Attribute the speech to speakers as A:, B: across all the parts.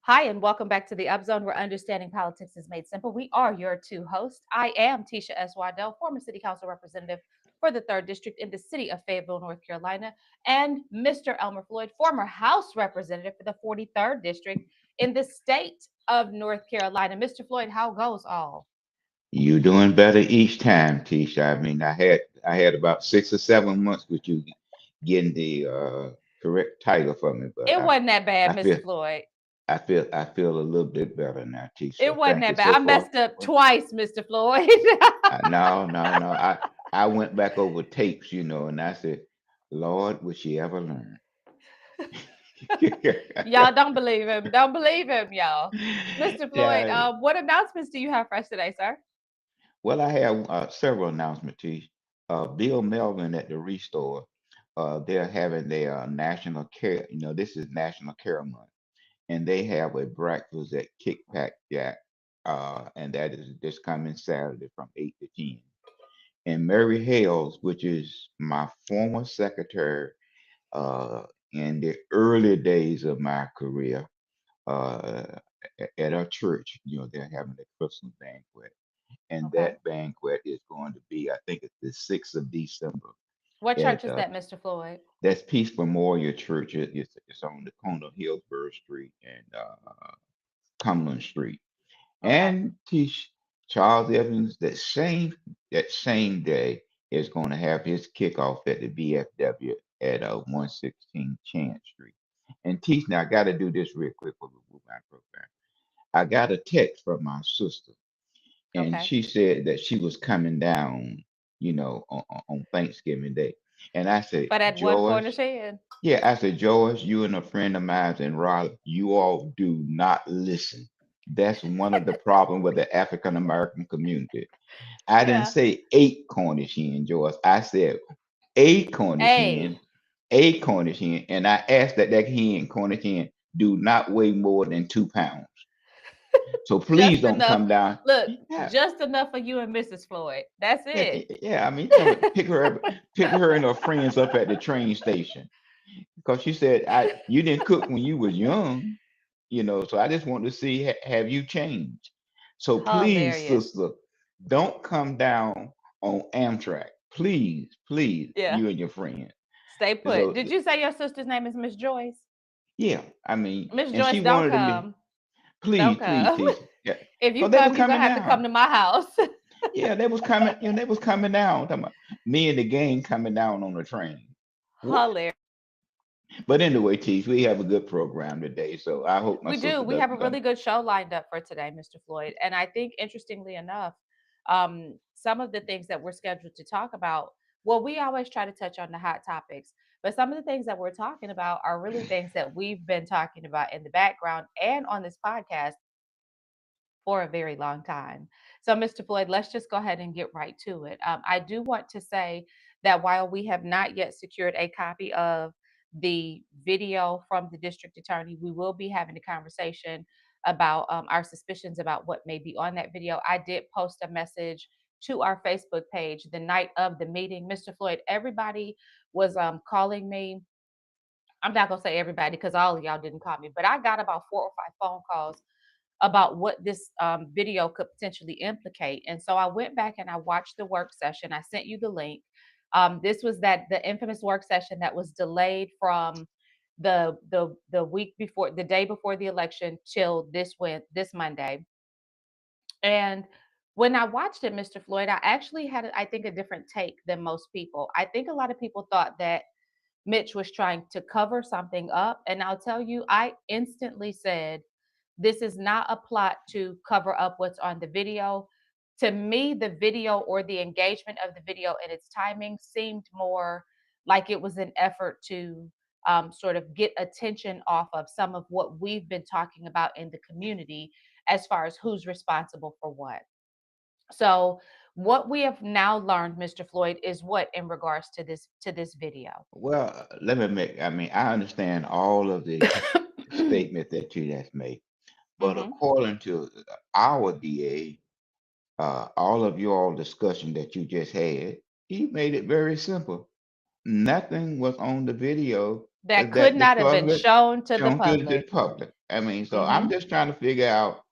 A: Hi, and welcome back to the Upzone, where understanding politics is made simple. We are your two hosts. I am Tisha S. Waddell, former City Council representative for the 3rd District in the city of Fayetteville, North Carolina, and Mr. Elmer Floyd, former House representative for the 43rd District in the state of North Carolina. Mr. Floyd, how goes all?
B: You doing better each time, Tisha. I mean, I had about 6 or 7 months with you getting the correct title for me, but
A: It wasn't that bad,
B: I feel
A: Mr. Floyd.
B: I feel a little bit better now, Tisha.
A: It
B: So
A: wasn't
B: thank you
A: that bad.
B: so
A: I
B: far.
A: messed up twice, Mr. Floyd.
B: No, no, no. I went back over tapes, and I said, Lord, would she ever learn?
A: Y'all don't believe him. Don't believe him, y'all. Mr. Floyd,
B: Yeah.
A: what announcements do you have for us today, sir?
B: Well, I have several announcements, Tish. Bill Melvin at the Restore, they're having their National Care. This is National Care Month, and they have a breakfast at Kickback Jack, and that is this coming Saturday from 8 to 10. And Mary Hales, which is my former secretary uh, in the early days of my career, uh, at our church, they're having a Christmas banquet, and
A: Okay.
B: that banquet is going to be, I think it's the 6th of December
A: What church
B: at
A: is that, Mr. Floyd?
B: that's Peace Memorial Church. It's on the corner of Hillsborough Street and Cumberland Street.
A: Okay.
B: And Charles Evans that same day is going to have his kickoff at the VFW at 116 Chance Street. And Teach, now I got to do this real quick for the Move On program. I got a text from my sister, and
A: Okay.
B: she said that she was coming down, on Thanksgiving Day. And I said,
A: For that one corner
B: George,
A: shed.
B: yeah, I said, George, you and a friend of mine in Raleigh, you all do not listen. That's one of the problems with the African American community. I didn't
A: Yeah.
B: say 8 Cornish hen, George. I said 8 Cornish
A: Hey,
B: hen, 8 Cornish hen, and I asked that Cornish hen, do not weigh more than 2 pounds. So please
A: just
B: don't
A: enough.
B: come down.
A: Look,
B: Yeah,
A: just enough for you and Mrs. Floyd. That's
B: yeah,
A: it.
B: yeah. I mean, tell me, pick her and her friends up at the train station because she said you didn't cook when you was young, So I just want to see have you changed. So please,
A: Hilarious.
B: sister, don't come down on Amtrak, please,
A: Yeah.
B: you and your friend.
A: Stay put.
B: So
A: Did you say your sister's name is Miss Joyce?
B: yeah, I mean,
A: Miss
B: and
A: Joyce,
B: she
A: don't
B: wanted to be
A: come. Don't
B: please,
A: come.
B: teacher, yeah,
A: If you
B: because they was
A: come, you're gonna
B: coming
A: have to come
B: down.
A: to my house.
B: Yeah, they was coming, they was coming down. Talking about me and the gang coming down on the train. What?
A: Hilarious.
B: But anyway, Teach, we have a good program today, so I hope my
A: We do.
B: sister
A: We have a
B: doesn't come.
A: really good show lined up for today, Mr. Floyd. And I think, interestingly enough, some of the things that we're scheduled to talk about, well, we always try to touch on the hot topics, but some of the things that we're talking about are really things that we've been talking about in the background and on this podcast for a very long time. So, Mr. Floyd, let's just go ahead and get right to it. I do want to say that while we have not yet secured a copy of the video from the district attorney, we will be having a conversation about our suspicions about what may be on that video. I did post a message to our Facebook page the night of the meeting. Mr. Floyd, everybody was calling me. I'm not gonna say everybody because all of y'all didn't call me, but I got about 4 or 5 phone calls about what this video could potentially implicate. And so I went back and I watched the work session. I sent you the link. This was the infamous work session that was delayed from the week before, the day before the election, till this Monday. And when I watched it, Mr. Floyd, I actually had, I think, a different take than most people. I think a lot of people thought that Mitch was trying to cover something up. And I'll tell you, I instantly said, this is not a plot to cover up what's on the video. To me, the video or the engagement of the video and its timing seemed more like it was an effort to sort of get attention off of some of what we've been talking about in the community as far as who's responsible for what. So, what we have now learned, Mr. Floyd, is what in regards to this video.
B: Well, let me I mean, I understand all of the statement that you just made, but
A: Hmm.
B: according to our DA, all of your discussion that you just had, he made it very simple. Nothing was on the video
A: That could
B: that
A: not have been
B: disclosure
A: shown to the
B: shown to the
A: public.
B: public. I mean, so I'm
A: Mhm.
B: just trying to figure out,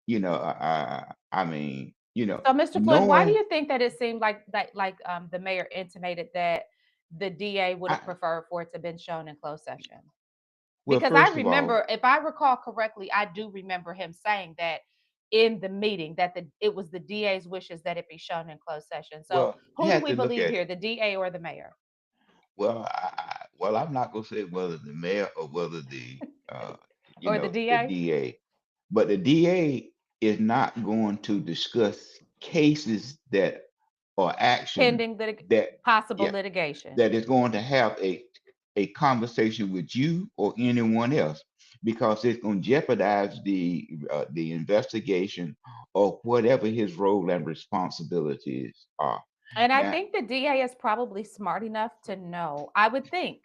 B: I mean,
A: So, Mr. Floyd, why do
B: knowing,
A: you think that it seemed like the mayor intimated that the DA would
B: I,
A: have preferred for it to have been shown in closed session?
B: well,
A: Because I
B: first of all,
A: remember, if I recall correctly, I do remember him saying that in the meeting that it was the DA's wishes that it be shown in closed session. So,
B: you
A: who do
B: have
A: we
B: to look
A: believe
B: at
A: here,
B: it.
A: the DA or the mayor?
B: Well, I'm not gonna say whether the mayor or whether uh,
A: Or the
B: the
A: DA?
B: DA, but the DA is not going to discuss cases that or action
A: Pending
B: that,
A: possible
B: yeah,
A: litigation.
B: that is going to have a conversation with you or anyone else, because it's going to jeopardize the investigation of whatever his role and responsibilities are.
A: And I
B: Now,
A: think the DA is probably smart enough to know. I would think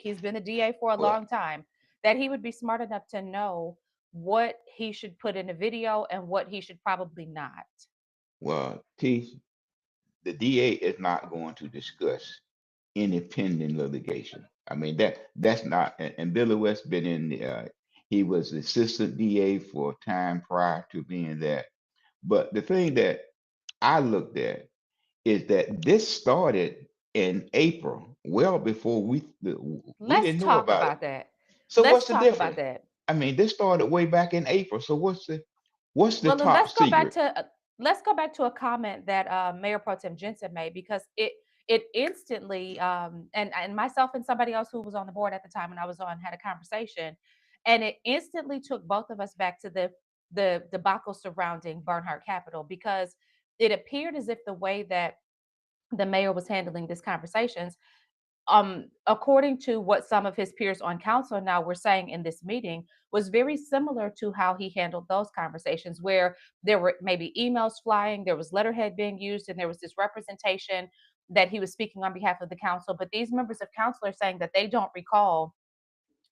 A: he's been a DA for a
B: well,
A: long time, that he would be smart enough to know what he should put in a video and what he should probably not.
B: T, the DA is not going to discuss any pending litigation. I mean, that's not. And Billy West been in the. He was assistant DA for a time prior to being that. But the thing that I looked at is that this started in April, well before we
A: Let's
B: didn't know
A: talk
B: about it.
A: about that.
B: So
A: Let's
B: what's the
A: talk about
B: difference?
A: that.
B: I mean, this started way back in April. So what's the
A: Well, then
B: top secret?
A: let's go back to a comment that Mayor Pro Tem Jensen made, because it instantly and myself and somebody else who was on the board at the time when I was on had a conversation, and it instantly took both of us back to the debacle surrounding Bernhardt Capital, because it appeared as if the way that the mayor was handling these conversations, according to what some of his peers on council now were saying in this meeting, was very similar to how he handled those conversations, where there were maybe emails flying, there was letterhead being used, and there was this representation that he was speaking on behalf of the council. But these members of council are saying that they don't recall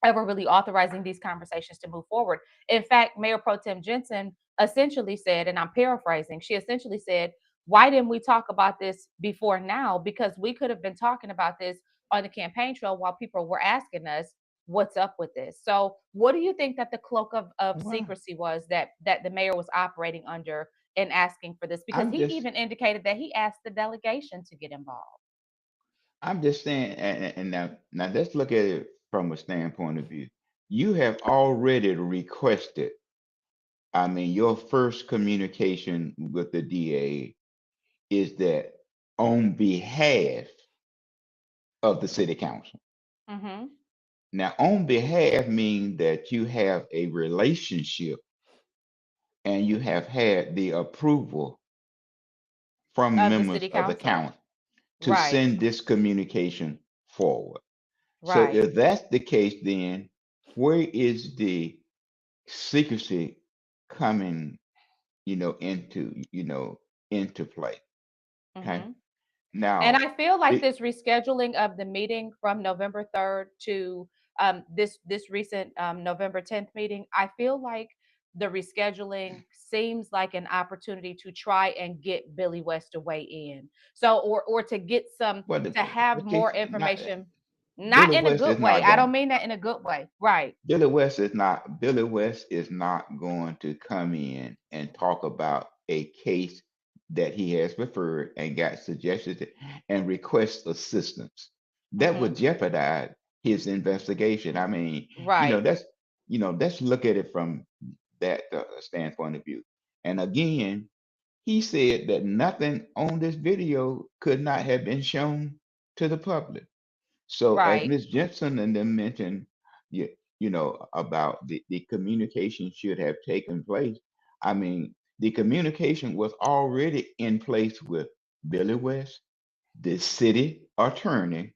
A: ever really authorizing these conversations to move forward. In fact, Mayor Pro Tem Jensen essentially said, and I'm paraphrasing, she essentially said, why didn't we talk about this before now? Because we could have been talking about this on the campaign trail while people were asking us what's up with this. So what do you think that the cloak of
B: Well,
A: secrecy was that the mayor was operating under in asking for this? Because
B: I'm
A: he
B: just
A: even indicated that he asked the delegation to get involved.
B: I'm just saying, and now let's look at it from a standpoint of view. You have already requested. I mean, your first communication with the DA is that on behalf of the city council.
A: Hmm.
B: Now, on behalf means that you have a relationship and you have had the approval from
A: Of the
B: members
A: city
B: of the
A: council.
B: council to
A: Right.
B: send this communication forward. So
A: Right.
B: if that's the case, then where is the secrecy coming, into play? Okay.
A: Hmm. And
B: Now,
A: I feel like
B: the
A: this rescheduling of the meeting from November 3rd to this recent November 10th meeting, I feel like the rescheduling seems like an opportunity to try and get Billy West to weigh in. So or to get some,
B: what
A: to have
B: the case
A: more
B: not
A: information, not
B: Billy
A: in a
B: West is
A: good way.
B: not
A: I
B: going.
A: don't mean that in a good way. Right.
B: Billy West is not going to come in and talk about a case that he has referred and got suggested and request assistance. That would
A: Hmm.
B: jeopardize his investigation. I mean,
A: Right.
B: let's look at it from that standpoint of view. And again, he said that nothing on this video could not have been shown to the public. So as
A: Right.
B: Ms. Jensen and them mentioned, you, about the communication should have taken place. I mean, the communication was already in place with Billy West, the city attorney,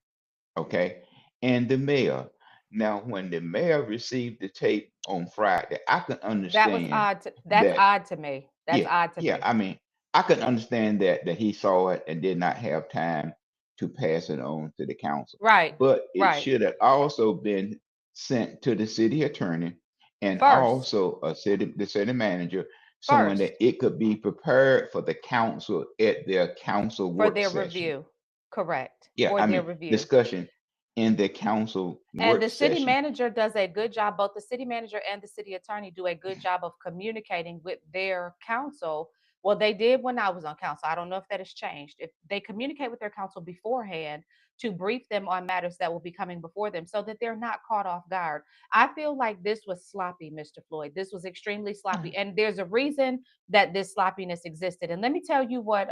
B: okay, and the mayor. Now, when the mayor received the tape on Friday, I can understand
A: That's
B: that.
A: odd to me. That's
B: Yeah,
A: odd to
B: yeah.
A: me.
B: I mean, I can understand that he saw it and did not have time to pass it on to the council.
A: Right.
B: But it
A: Right.
B: should have also been sent to the city attorney and
A: First.
B: also the city manager, so that
A: First.
B: it could be prepared for the council at their council
A: For
B: work
A: their
B: session.
A: review. Correct.
B: Yeah,
A: For
B: I
A: their
B: mean
A: review.
B: discussion. in the council
A: And
B: work
A: the city
B: session.
A: manager does a good job, both the city manager and the city attorney do a good job of communicating with their council. Well, they did when I was on council. I don't know if that has changed. If they communicate with their council beforehand to brief them on matters that will be coming before them so that they're not caught off guard. I feel like this was sloppy, Mr. Floyd. This was extremely sloppy. And there's a reason that this sloppiness existed. And let me tell you one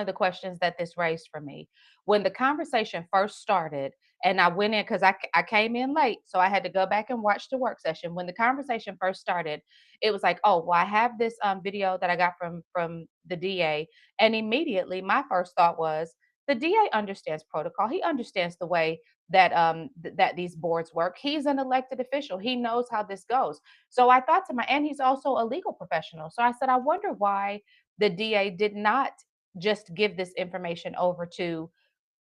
A: of the questions that this raised for me. When the conversation first started, and I went in because I came in late, so I had to go back and watch the work session. When the conversation first started, it was like, oh, well, I have this video that I got from the DA. And immediately my first thought was, the DA understands protocol. He understands the way that that these boards work. He's an elected official. He knows how this goes. So I thought to my, and he's also a legal professional. So I said, I wonder why the DA did not just give this information over to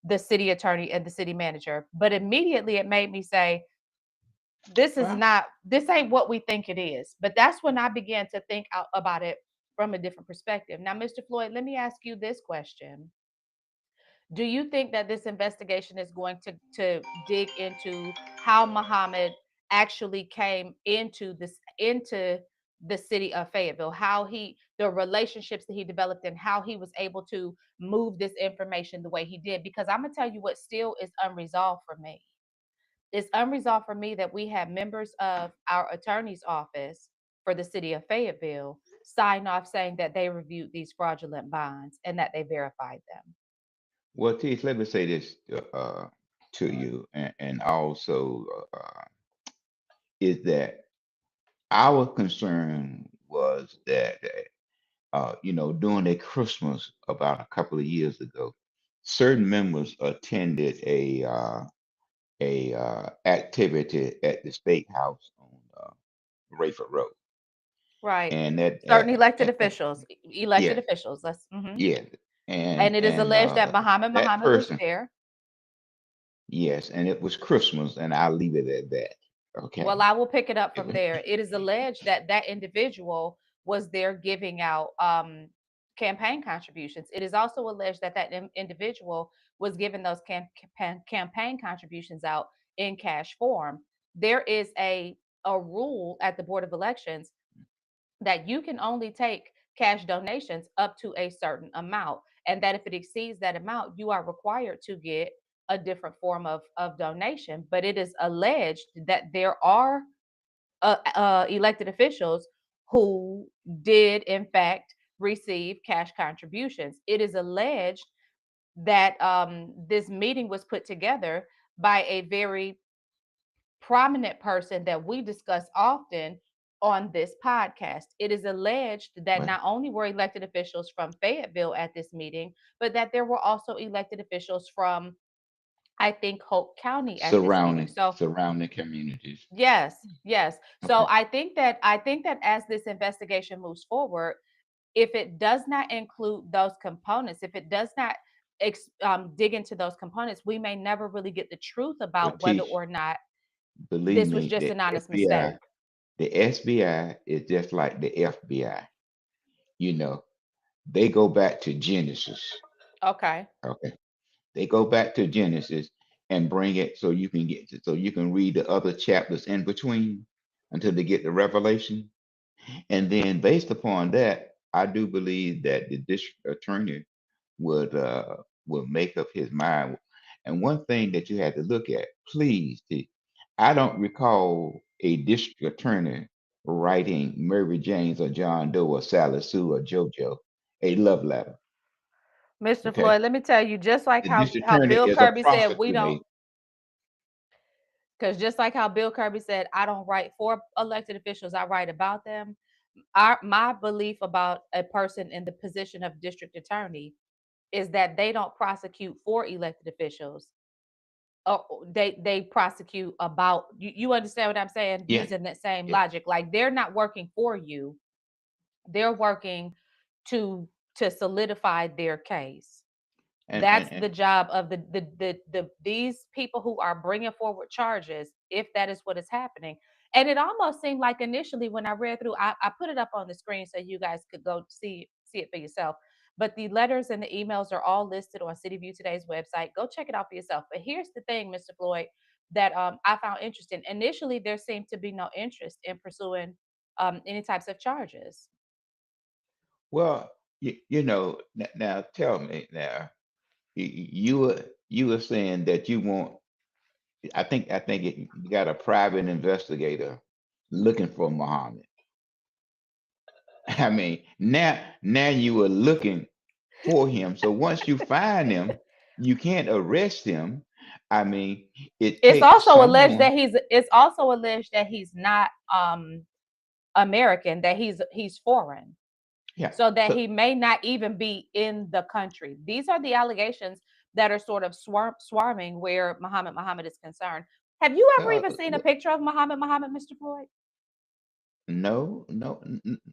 A: the city attorney and the city manager. But immediately it made me say,
B: Well,
A: this ain't what we think it is. But that's when I began to think out about it from a different perspective. Now, Mr. Floyd, let me ask you this question. Do you think that this investigation is going to dig into how Muhammad actually came into the city of Fayetteville, how he the relationships that he developed and how he was able to move this information the way he did? Because I'm gonna tell you what still is unresolved for me. It's unresolved for me that we have members of our attorney's office for the city of Fayetteville sign off saying that they reviewed these fraudulent bonds and that they verified them.
B: well, Teach, let me say this to you, and also is that our concern was that during a Christmas about a couple of years ago, certain members attended a activity at the State House on Rayford Road,
A: Right.
B: and that
A: Certain elected
B: yes,
A: officials.
B: yes,
A: And it is
B: and
A: alleged that
B: that
A: Muhammad was
B: person,
A: there.
B: yes, and it was Christmas, and I'll leave it at that.
A: Well,
B: Okay.
A: I will pick it up
B: It
A: from
B: was,
A: there. It is alleged that that individual was there giving out campaign contributions. It is also alleged that that individual was giving those campaign contributions out in cash form. There is a rule at the Board of Elections that you can only take cash donations up to a certain amount, and that if it exceeds that amount you are required to get a different form of donation. But it is alleged that there are elected officials who did in fact receive cash contributions. It is alleged that this meeting was put together by a very prominent person that we discuss often on this podcast. It is alleged that
B: well,
A: not only were elected officials from Fayetteville at this meeting, but that there were also elected officials from, I think, Hope County at this meeting. So,
B: surrounding communities.
A: yes, yes. So
B: Okay.
A: I think that as this investigation moves forward, if it does not include those components, if it does not dig into those components, we may never really get the truth
B: But
A: about whether
B: Teach,
A: or not
B: believe
A: this was
B: me,
A: just
B: the
A: an honest
B: FBI,
A: mistake.
B: the SBI is just like the FBI. You know, they go back to Genesis.
A: Okay.
B: Okay. They go back to Genesis and bring it so you can so you can read the other chapters in between until they get to Revelation. And then based upon that, I do believe that the district attorney would would make up his mind. And one thing that you had to look at, please, I don't recall a district attorney writing Mary James or John Doe or Sally Sue or JoJo a love letter.
A: Mr.
B: Okay,
A: Floyd, let me tell you, just like
B: the
A: how
B: district
A: how
B: attorney
A: Bill
B: is a
A: Kirby said we
B: prosecutor.
A: don't, because just like how Bill Kirby said, I don't write for elected officials, I write about them. My belief about a person in the position of district attorney is that they don't prosecute for elected officials. They prosecute about you. You understand what I'm saying?
B: Yes,
A: Using that same
B: yes,
A: logic, like they're not working for you; they're working to solidify their case. That's the
B: and
A: job of the these people who are bringing forward charges, if that is what is happening. And it almost seemed like initially when I read through, I put it up on the screen so you guys could go see it for yourself. But the letters and the emails are all listed on City View Today's website. Go check it out for yourself. But here's the thing, Mr. Floyd, that I found interesting. Initially, there seemed to be no interest in pursuing any types of charges.
B: Well, now tell me now, you were saying that you want. You got a private investigator looking for Muhammad. I mean, now you are looking for him. So once you find him, you can't arrest him. I mean, it
A: It's
B: takes
A: also alleged
B: someone.
A: that he's not American, that he's foreign.
B: Yeah.
A: So that
B: So
A: he may not even be in the country. These are the allegations that are sort of swarming where Muhammad is concerned. Have you ever
B: uh,
A: even seen a
B: w-
A: picture of Muhammad, Mr. Floyd?
B: no,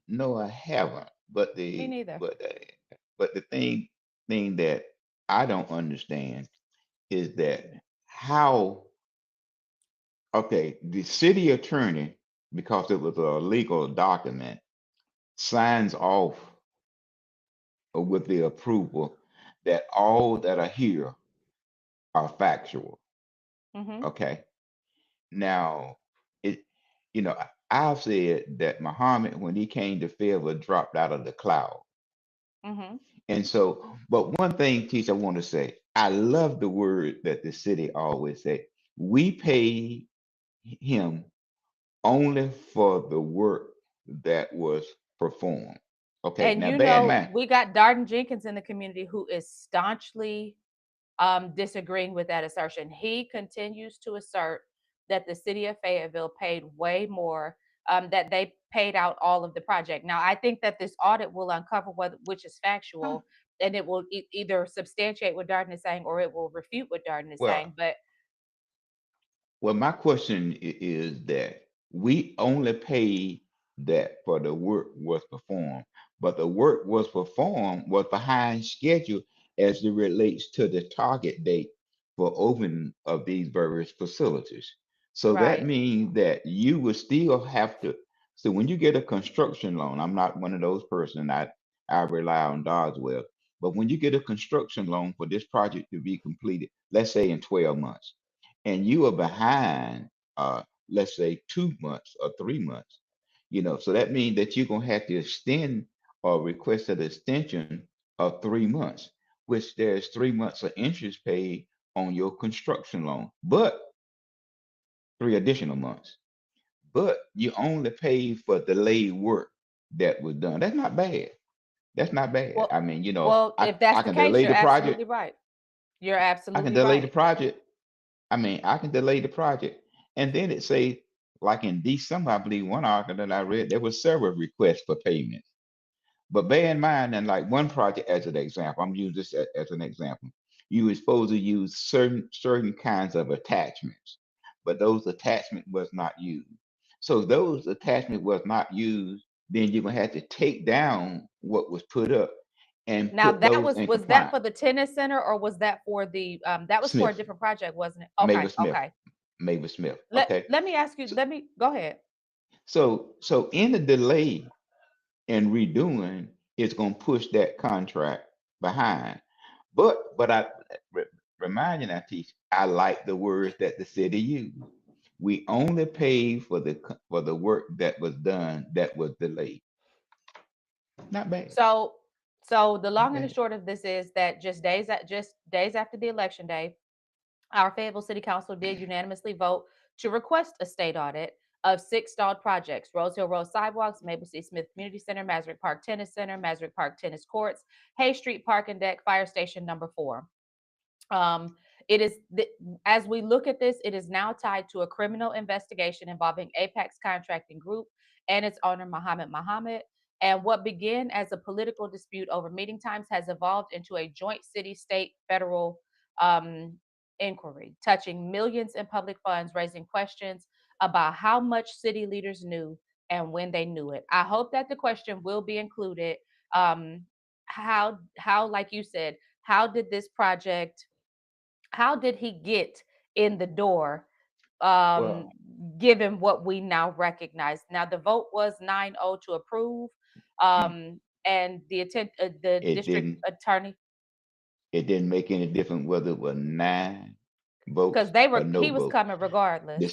B: no, I haven't. But
A: Me
B: the
A: neither.
B: but the thing that I don't understand is that how okay, the city attorney, because it was a legal document, signs off with the approval that all that are here are factual.
A: Hmm.
B: Okay. Now, it, I've said that Muhammad, when he came to Fayetteville, dropped out of the cloud.
A: Hmm.
B: And so, but one thing, teacher, I want to say, I love the word that the city always say. We pay him only for the work that was performed. Okay.
A: And
B: Now, bear in mind,
A: we got Darden Jenkins in the community who is staunchly disagreeing with that assertion. He continues to assert that the city of Fayetteville paid way more, that they paid out all of the project. Now, I think that this audit will uncover which is
B: huh,
A: factual, and it will either substantiate what Darden is saying or it will refute what Darden is
B: well,
A: saying. But
B: Well, my question is that we only pay that for the work was performed, but the work was performed was behind schedule as it relates to the target date for opening of these various facilities. So that
A: right.
B: means that you will still have to. So when you get a construction loan, I'm not one of those person. I rely on God's will. But when you get a construction loan for this project to be completed, let's say in 12 months and you are behind, let's say 2 months or 3 months, so that means that you're gonna have to extend or request an extension of 3 months, which there's 3 months of interest paid on your construction loan, but 3 additional months. But you only pay for delayed work that was done. That's not bad. That's not bad.
A: Well,
B: I mean,
A: well, if that's
B: I
A: the
B: can
A: case,
B: delay
A: you're
B: the project.
A: absolutely right. You're
B: I can
A: absolutely
B: delay the
A: right.
B: project. I mean, I can delay the project. And then it say, like in December, I believe one article that I read, there was several requests for payments. But bear in mind, and like one project as an example, I'm using this as an example. You were supposed to use certain kinds of attachments, but those attachments was not used. So if those attachments was not used, then you're gonna have to take down what was put up and
A: Now
B: put
A: that
B: those in
A: was that
B: compliance.
A: for the tennis center or was that for the that was for a
B: Smith,
A: different project, wasn't it? Okay,
B: Mavis Smith,
A: okay.
B: Mavis Smith.
A: Let
B: Okay.
A: let me ask you,
B: So,
A: let me go ahead.
B: so in the delay in redoing, it's gonna push that contract behind. But I re- remind you now, teach. I like the words that the city used. We only pay for for the work that was done that was delayed. Not bad.
A: So the
B: Not
A: long and the
B: bad.
A: short of this is that just days after the election day, our Fayetteville City Council did unanimously vote to request a state audit of six stalled projects: Rose Hill Road sidewalks, Maple C. Smith Community Center, Masrick Park Tennis Center, Masrick Park Tennis Courts, Hay Street Park and Deck, Fire Station number 4. Um, it is as we look at this, it is now tied to a criminal investigation involving Apex Contracting Group and its owner Muhammad. And what began as a political dispute over meeting times has evolved into a joint city, state, federal um, inquiry touching millions in public funds, raising questions about how much city leaders knew and when they knew it. I hope that the question will be included. Um, like you said, how did this project how did he get in the door, um,
B: Well,
A: given what we now recognize? Now, the vote was 9-0 to approve.
B: mm,
A: Um, and the
B: It
A: district
B: didn't
A: attorney,
B: it didn't make any difference whether it was 9
A: because
B: votes or no
A: he was
B: votes.
A: coming regardless.
B: The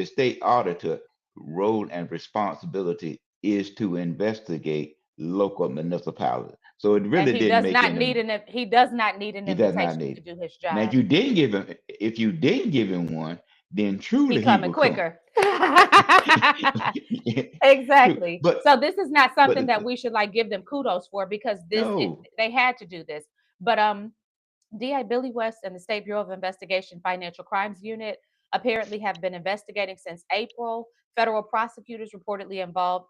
B: state auditor role and responsibility is to investigate local municipalities. So it
A: And
B: really didn't make any.
A: he does not need an
B: He does not
A: invitation to
B: need.
A: do his
B: Now,
A: job.
B: if you didn't give him one, then
A: He
B: truly he
A: coming
B: will come.
A: quicker. Exactly.
B: but
A: So this is not
B: but
A: something that we should like give them kudos for, because
B: no,
A: they had to do this. But DI Billy West and the State Bureau of Investigation Financial Crimes Unit apparently have been investigating since April. Federal prosecutors reportedly involved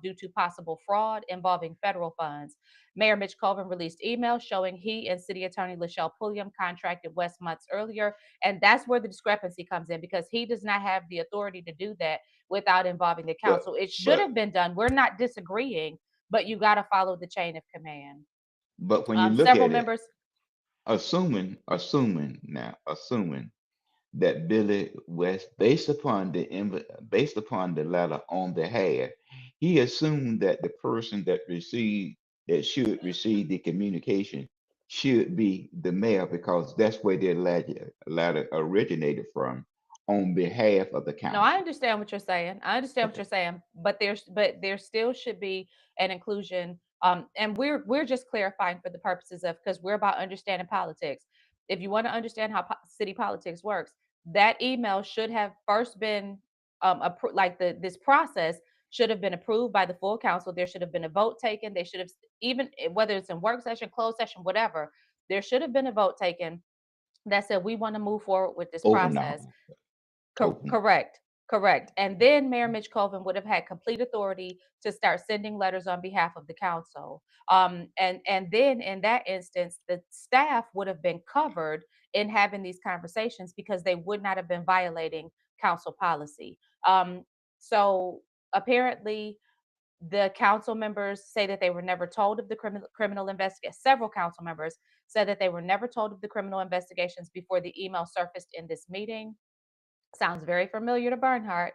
A: due to possible fraud involving federal funds. Mayor Mitch Colvin released emails showing he and City Attorney Lachelle Pulliam contracted West months earlier, and that's where the discrepancy comes in, because he does not have the authority to do that without involving the
B: but
A: council. It should
B: but
A: have been done. We're not disagreeing, but you got to follow the chain of command.
B: but when you look
A: Several
B: at it,
A: members.
B: assuming that Billy West, based upon the letter on behalf, he assumed that the person that should receive the communication should be the mayor, because that's where the letter originated from, on behalf of the
A: No, I
B: council.
A: understand what you're saying. I understand what
B: Okay.
A: you're saying, but there still should be an inclusion. And we're just clarifying for the purposes of, because we're about understanding politics. If you want to understand how city politics works, that email should have first been like this process should have been approved by the full council. There should have been a vote taken. They should have, even whether it's in work session, closed session, whatever. There should have been a vote taken that said we want to move forward with this
B: Open
A: process.
B: now. Open.
A: Correct. Correct. And then Mayor Mitch Colvin would have had complete authority to start sending letters on behalf of the council. And then in that instance, the staff would have been covered in having these conversations, because they would not have been violating council policy. So apparently, the council members say that they were never told of the criminal investigation. Several council members said that they were never told of the criminal investigations before the email surfaced in this meeting. Sounds very familiar to Bernhardt.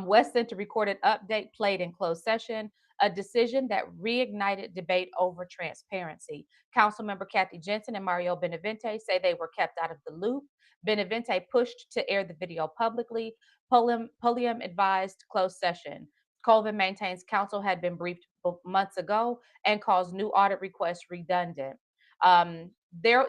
A: West Center recorded update played in closed session, a decision that reignited debate over transparency. Councilmember Kathy Jensen and Mario Benavente say they were kept out of the loop. Benavente pushed to air the video publicly. Pulliam advised closed session. Colvin maintains council had been briefed months ago and calls new audit requests redundant.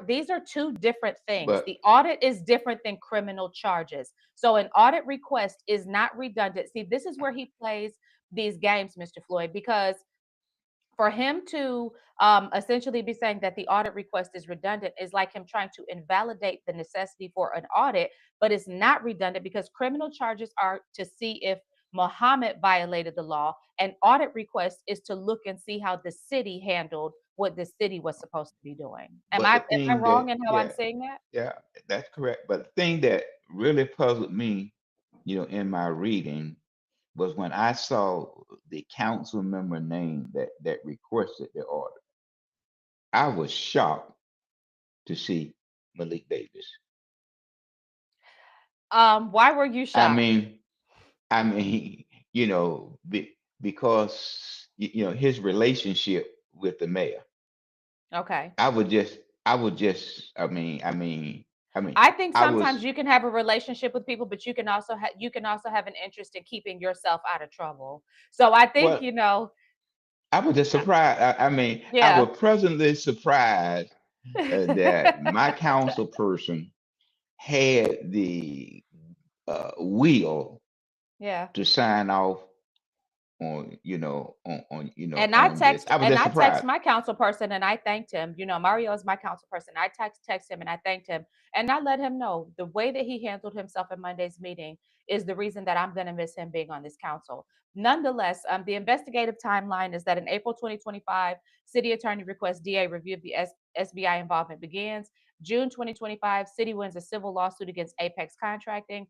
A: These are two different things.
B: But
A: The audit is different than criminal charges. So an audit request is not redundant. See, this is where he plays these games, Mr. Floyd, because for him to essentially be saying that the audit request is redundant is like him trying to invalidate the necessity for an audit, but it's not redundant, because criminal charges are to see if Muhammad violated the law. An audit request is to look and see how the city handled what the city was supposed to be doing.
B: but the
A: Am I
B: thing
A: wrong
B: that
A: in how I'm
B: yeah,
A: saying that?
B: yeah, that's correct. But the thing that really puzzled me, in my reading, was when I saw the council member name that requested the order. I was shocked to see Malik Davis.
A: Why were you
B: I
A: shocked?
B: mean, I mean, because his relationship with the mayor.
A: Okay.
B: I would just, I would just, I mean,
A: I think
B: I was,
A: sometimes you can have a relationship with people, but you can also have an interest in keeping yourself out of trouble. So I think,
B: well, I was just
A: uh,
B: surprised. I mean, I
A: yeah.
B: was pleasantly surprised that my council person had the will
A: Yeah.
B: to sign off on this. I was
A: And
B: just
A: I text
B: surprised.
A: my council person and I thanked him. Mario is my council person. I text him and I thanked him, and I let him know the way that he handled himself at Monday's meeting is the reason that I'm going to miss him being on this council. Nonetheless, the investigative timeline is that in April 2025, city attorney requests DA review of the SBI involvement begins. June 2025, city wins a civil lawsuit against Apex Contracting.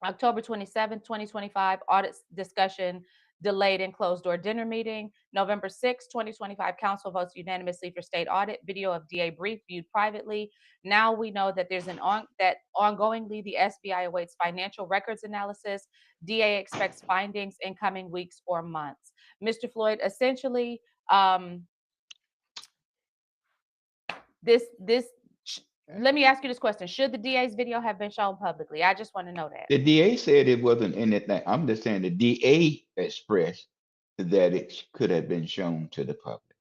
A: October 27th, 2025, audit discussion. delayed and closed door dinner meeting. November 6, 2025, council votes unanimously for state audit. Video of DA brief viewed privately. Now we know that there's that ongoingly the SBI awaits financial records analysis. DA expects findings in coming weeks or months. Mr. Floyd, essentially, this let me ask you this question. Should the DA's video have been shown publicly? I just want to know that.
B: The DA said it wasn't anything. I'm just saying the DA expressed that it could have been shown to the public.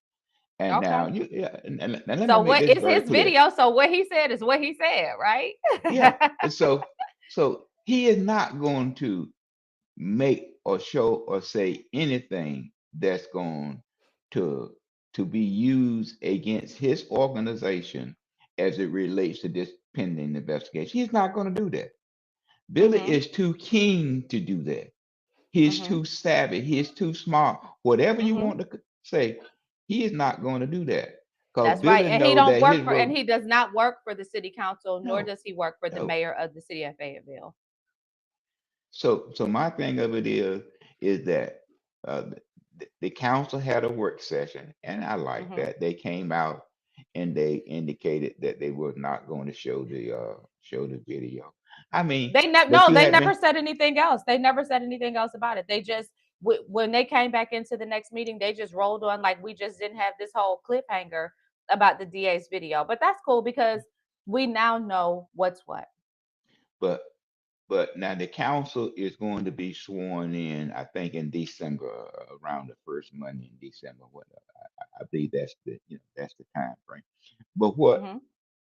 B: And now,
A: Okay.
B: and let me
A: So
B: make
A: what
B: this
A: is
B: very
A: his
B: clear.
A: video? So what he said is what he said, right?
B: Yeah. So he is not going to make or show or say anything that's going to be used against his organization as it relates to this pending investigation. He's not going to do that. Billy
A: Mm-hmm.
B: is too keen to do that. He's
A: Mm-hmm.
B: too savvy. He's too smart. Whatever you
A: Mm-hmm.
B: want to say, he is not going to do that. Because
A: That's right.
B: Billy
A: And he
B: know
A: don't
B: that
A: work
B: his
A: for, and
B: role.
A: he does not work for the city council, nor
B: No,
A: does he work for the
B: no.
A: mayor of the city of Fayetteville.
B: So my thing of it is that the council had a work session, and I like
A: Mm-hmm.
B: that they came out and they indicated that they were not going to show the video. I mean,
A: They never
B: but
A: no,
B: you
A: they
B: have
A: never
B: been,
A: said anything else. They never said anything else about it. They just when they came back into the next meeting, they just rolled on like we just didn't have this whole cliffhanger about the DA's video. But that's cool because we now know what's what.
B: but now the council is going to be sworn in, I think, in December, around the first Monday in December. What I believe that's that's the time frame. But what
A: Mm-hmm.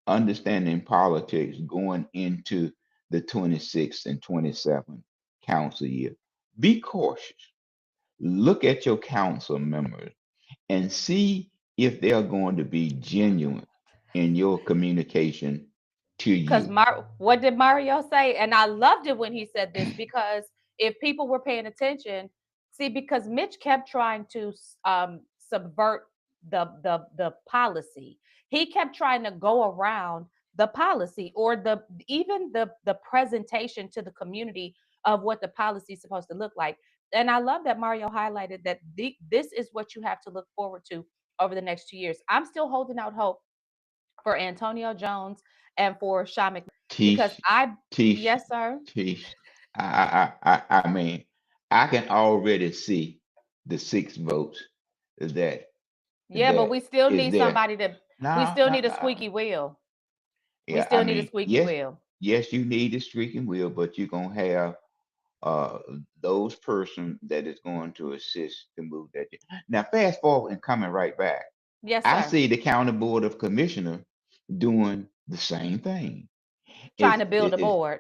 B: understanding politics going into the 26th and 27th council year, be cautious. Look at your council members and see if they're going to be genuine in your communication to
A: Because
B: you.
A: What did Mario say? And I loved it when he said this because if people were paying attention, see, because Mitch kept trying to subvert the policy. He kept trying to go around the policy or even the presentation to the community of what the policy is supposed to look like. And I love that Mario highlighted that this is what you have to look forward to over the next 2 years. I'm still holding out hope for Antonio Jones and for Sean McMahon because
B: Teach,
A: I,
B: teach,
A: yes, sir.
B: teach. I mean, I can already see the 6 votes that
A: Yeah, but
B: that
A: we still
B: is
A: need
B: there.
A: somebody to, we
B: No,
A: still
B: no,
A: need a
B: no.
A: squeaky wheel. We
B: Yeah, I
A: still need a
B: mean,
A: squeaky
B: yes,
A: wheel.
B: yes, you need a streaking wheel, but you're gonna have uh those person that is going to assist to move that. Now, fast forward and coming right back,
A: Yes,
B: I
A: sir.
B: see the county board of commissioner doing the same thing.
A: Trying to build a
B: Is
A: board.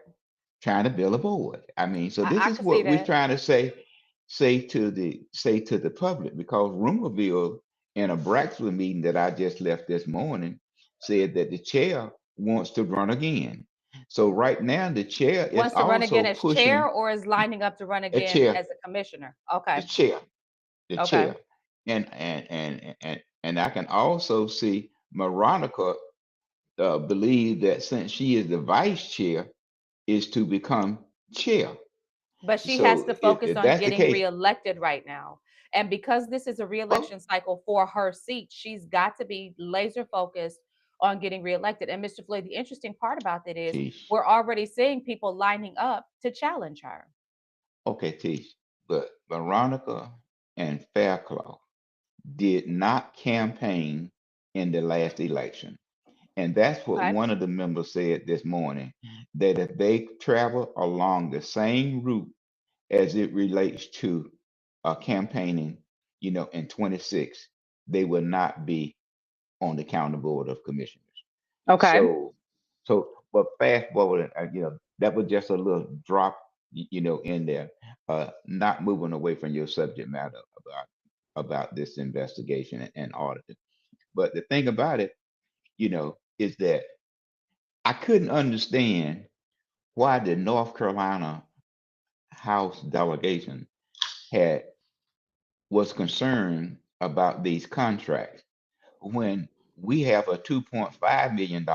B: trying to build a board. I mean, so this
A: I
B: is
A: can see
B: what we're
A: that.
B: trying to say to the public, because Rumorville in a Braxton meeting that I just left this morning said that the chair wants to run again. So right now the chair is
A: Wants to run again
B: also
A: as chair
B: pushing
A: or is lining up to run
B: a
A: again
B: chair,
A: as a commissioner.
B: the
A: Okay.
B: chair, the
A: Okay.
B: chair. And I can also see Veronica believe that since she is the vice chair, is to become chair.
A: But she has
B: So
A: to focus
B: if
A: on
B: that's the
A: getting
B: case,
A: reelected right now. And because this is a
B: well,
A: reelection cycle for her seat, she's got to be laser focused on getting reelected. And Mr. Floyd, the interesting part about that is
B: Tish,
A: we're already seeing people lining up to challenge her.
B: okay, Tish, but Veronica and Fairclough did not campaign in the last election. And that's what
A: Okay.
B: one of the members said this morning, that if they travel along the same route as it relates to campaigning, in 26, they will not be on the county board of commissioners.
A: Okay.
B: So, but fast forward, that was just a little drop, in there, not moving away from your subject matter about this investigation and audit. But the thing about it, is that I couldn't understand why the North Carolina House delegation had was concerned about these contracts when we have a $2.5 million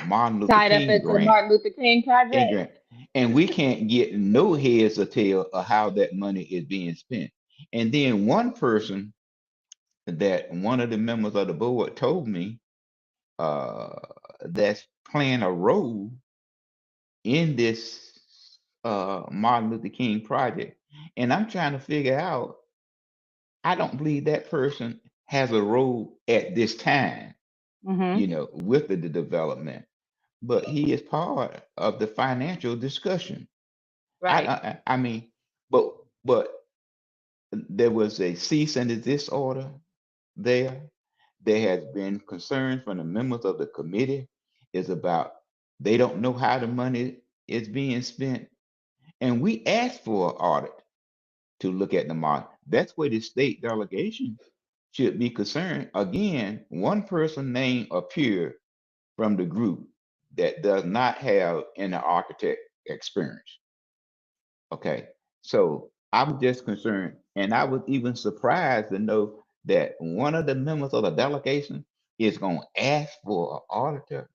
B: Martin Luther
A: Tied up
B: King
A: into the
B: grant,
A: Martin Luther King project.
B: grant, and we can't get no heads or tail of how that money is being spent. And then one person that one of the members of the board told me uh, that's playing a role in this Martin Luther King project. And I'm trying to figure out, I don't believe that person has a role at this time,
A: Hmm.
B: with the development, but he is part of the financial discussion.
A: Right.
B: I mean, but but there was a cease and desist order there. There has been concern from the members of the committee is about they don't know how the money is being spent. And we asked for an audit to look at the market. That's where the state delegation should be concerned. Again, one person name appeared from the group that does not have any architect experience. Okay. So I'm just concerned. And I was even surprised to know that one of the members of the delegation is going to ask for an auditor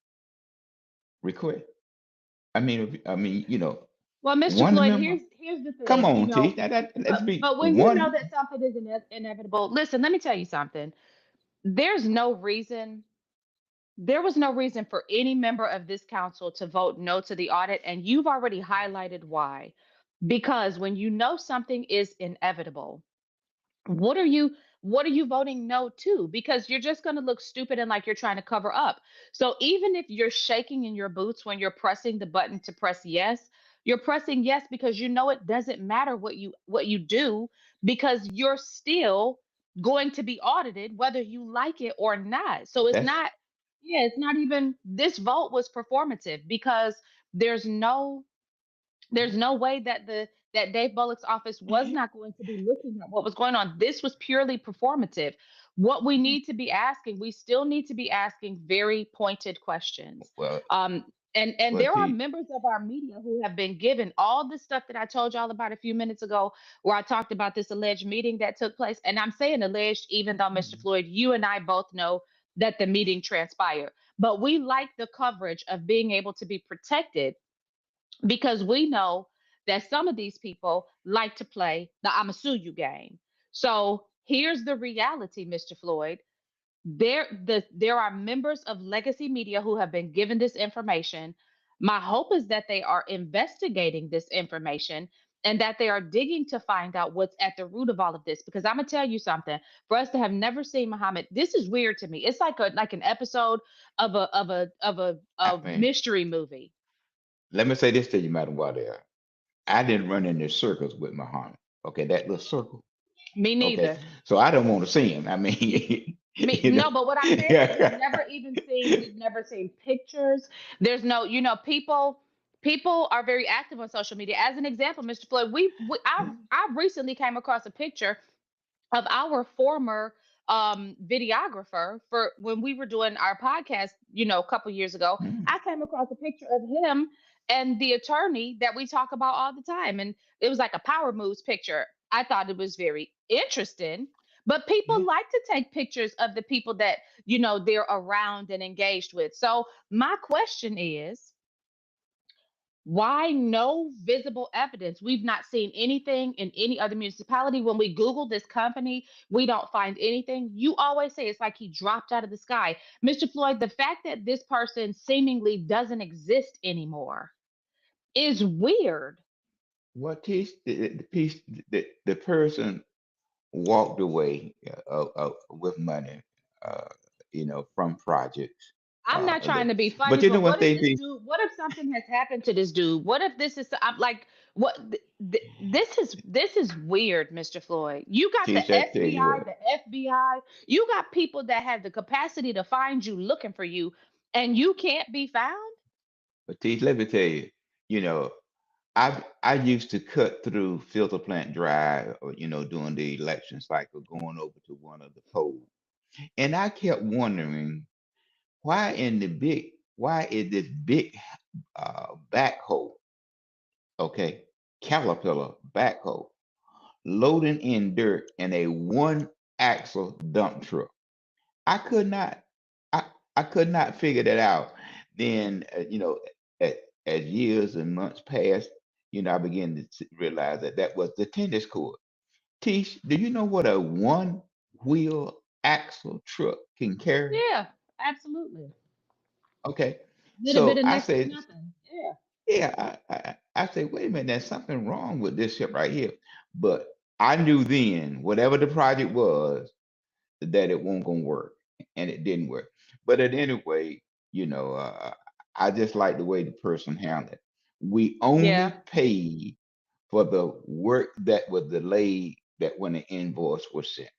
B: request.
A: Well, Mr.
B: One
A: Floyd,
B: member.
A: here's the
B: Come
A: thing,
B: on, T. Let's be
A: but when you know
B: one.
A: that something is inevitable, listen, let me tell you something. There's no reason there was no reason for any member of this council to vote no to the audit, and you've already highlighted why. Because when you know something is inevitable, what are you what are you voting no to? Because you're just going to look stupid and like you're trying to cover up. So even if you're shaking in your boots when you're pressing the button to press yes, you're pressing yes because you know it doesn't matter what you do, because you're still going to be audited whether you like it or not. So it's
B: That's
A: not, yeah, it's not even, this vote was performative because there's no there's no way that the that Dave Bullock's office was not going to be looking at what was going on. This was purely performative. What we need to be asking, we still need to be asking very pointed questions.
B: well,
A: And
B: well,
A: there are
B: T.
A: members of our media who have been given all the stuff that I told y'all about a few minutes ago, where I talked about this alleged meeting that took place. And I'm saying alleged, even though Mr. Floyd, you and I both know that the meeting transpired. But we like the coverage of being able to be protected because we know that some of these people like to play the I'ma sue you game. So here's the reality, Mr. Floyd. There are members of legacy media who have been given this information. My hope is that they are investigating this information and that they are digging to find out what's at the root of all of this. Because I'm gonna tell you something. For us to have never seen Muhammad, this is weird to me. It's like an episode of a
B: mean,
A: mystery movie.
B: let me say this to you, Madam Waddell. I didn't run in the circles with Muhammad. Okay, that little circle.
A: Me
B: Okay,
A: neither.
B: so I don't want to see him. I mean,
A: Me
B: you know.
A: no, but what I'm saying is we've never seen pictures. There's no, people are very active on social media. As an example, Mr. Floyd, I recently came across a picture of our former videographer for when we were doing our podcast, a couple years ago.
B: Mm,
A: I came across a picture of him and the attorney that we talk about all the time. And it was like a power moves picture. I thought it was very interesting. But people
B: yeah.
A: like to take pictures of the people that, they're around and engaged with. So my question is, why no visible evidence? We've not seen anything in any other municipality. When we Google this company, we don't find anything. You always say it's like he dropped out of the sky. Mr. Floyd, the fact that this person seemingly doesn't exist anymore is weird.
B: What is the piece? The person walked away with money, uh, from projects.
A: I'm not trying
B: That,
A: to be
B: but
A: funny,
B: you know
A: but
B: what
A: what if
B: they
A: this
B: be
A: dude, what if something has happened to this dude? What if this is, I'm like, what, this is weird, Mr. Floyd. You got
B: teach.
A: the
B: I tell you
A: FBI,
B: what.
A: the FBI, you got people that have the capacity to find you looking for you, and you can't be found?
B: But teach. Let me tell you. You know, I used to cut through Filter Plant Drive, or, during the election cycle, going over to one of the polls, and I kept wondering why is this big backhoe, okay, Caterpillar backhoe, loading in dirt in a one axle dump truck. I could not. I could not figure that out. Then, as, as years and months passed, I began to realize that that was the tennis court. Tish, do you know what a one wheel axle truck can carry?
A: Yeah, absolutely.
B: Okay.
A: Little bit
B: So
A: of
B: I
A: next to
B: said,
A: nothing. Yeah.
B: yeah, I said, wait a minute, there's something wrong with this ship right here. But I knew then, whatever the project was, that it won't gonna work, and it didn't work. But at any way, you know, I just like the way the person handled it. We
A: Yeah.
B: only paid for the work that was delayed that when the invoice was sent.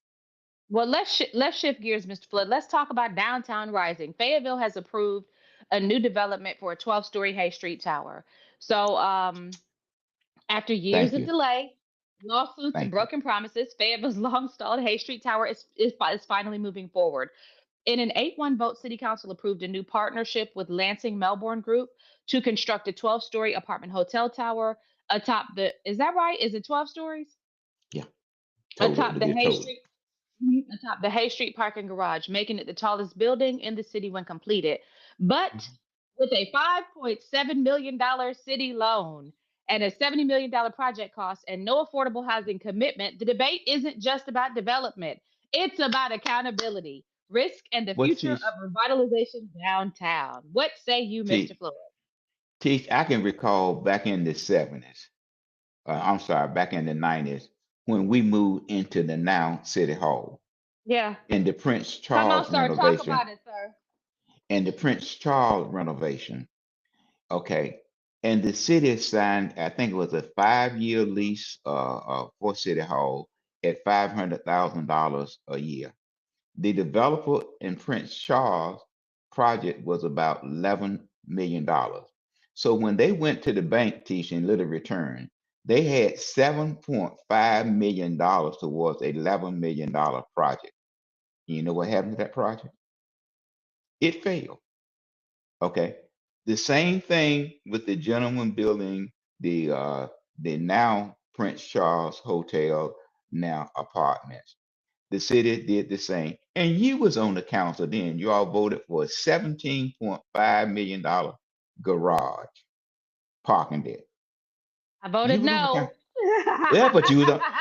A: Well, let's shift gears, Mr. Flood. Let's talk about downtown rising. Fayetteville has approved a new development for a 12-story Hay Street tower. So, after years
B: Thank
A: of
B: you,
A: delay, lawsuits, and
B: thank you.
A: broken promises, Fayetteville's long-stalled Hay Street tower is finally moving forward. In an 8-1 vote, City Council approved a new partnership with Lansing Melbourne Group to construct a 12-story apartment hotel tower atop the. Is that right? Is it 12 stories?
B: Yeah,
A: Atop
B: totally,
A: the
B: just
A: Hay
B: totally.
A: Street atop the Hay Street parking garage, making it the tallest building in the city when completed. But with a $5.7 million city loan and a $70 million project cost and no affordable housing commitment, the debate isn't just about development. It's about accountability, risk, and the
B: What
A: future
B: Tish,
A: of revitalization downtown. What say you, Mr.
B: Tish,
A: Floyd?
B: Tish, I can recall back in the 70s. I'm sorry, back in the 90s when we moved into the now City Hall
A: Yeah.
B: and the Prince
A: Come on,
B: Charles
A: sir. Talk
B: renovation
A: about it, sir.
B: and the Prince Charles renovation. Okay. And the city signed, I think it was a 5-year lease for City Hall at $500,000 a year. The developer in Prince Charles project was about $11 million. So when they went to the bank, teaching little return, they had $7.5 million towards a $11 million project. You know what happened to that project? It failed. Okay. The same thing with the gentleman building the now Prince Charles Hotel, now apartments. The city did the same. And you was on the council then. You all voted for a $17.5 million garage parking deck.
A: I
B: You
A: voted
B: was on the
A: no.
B: council. Yeah, but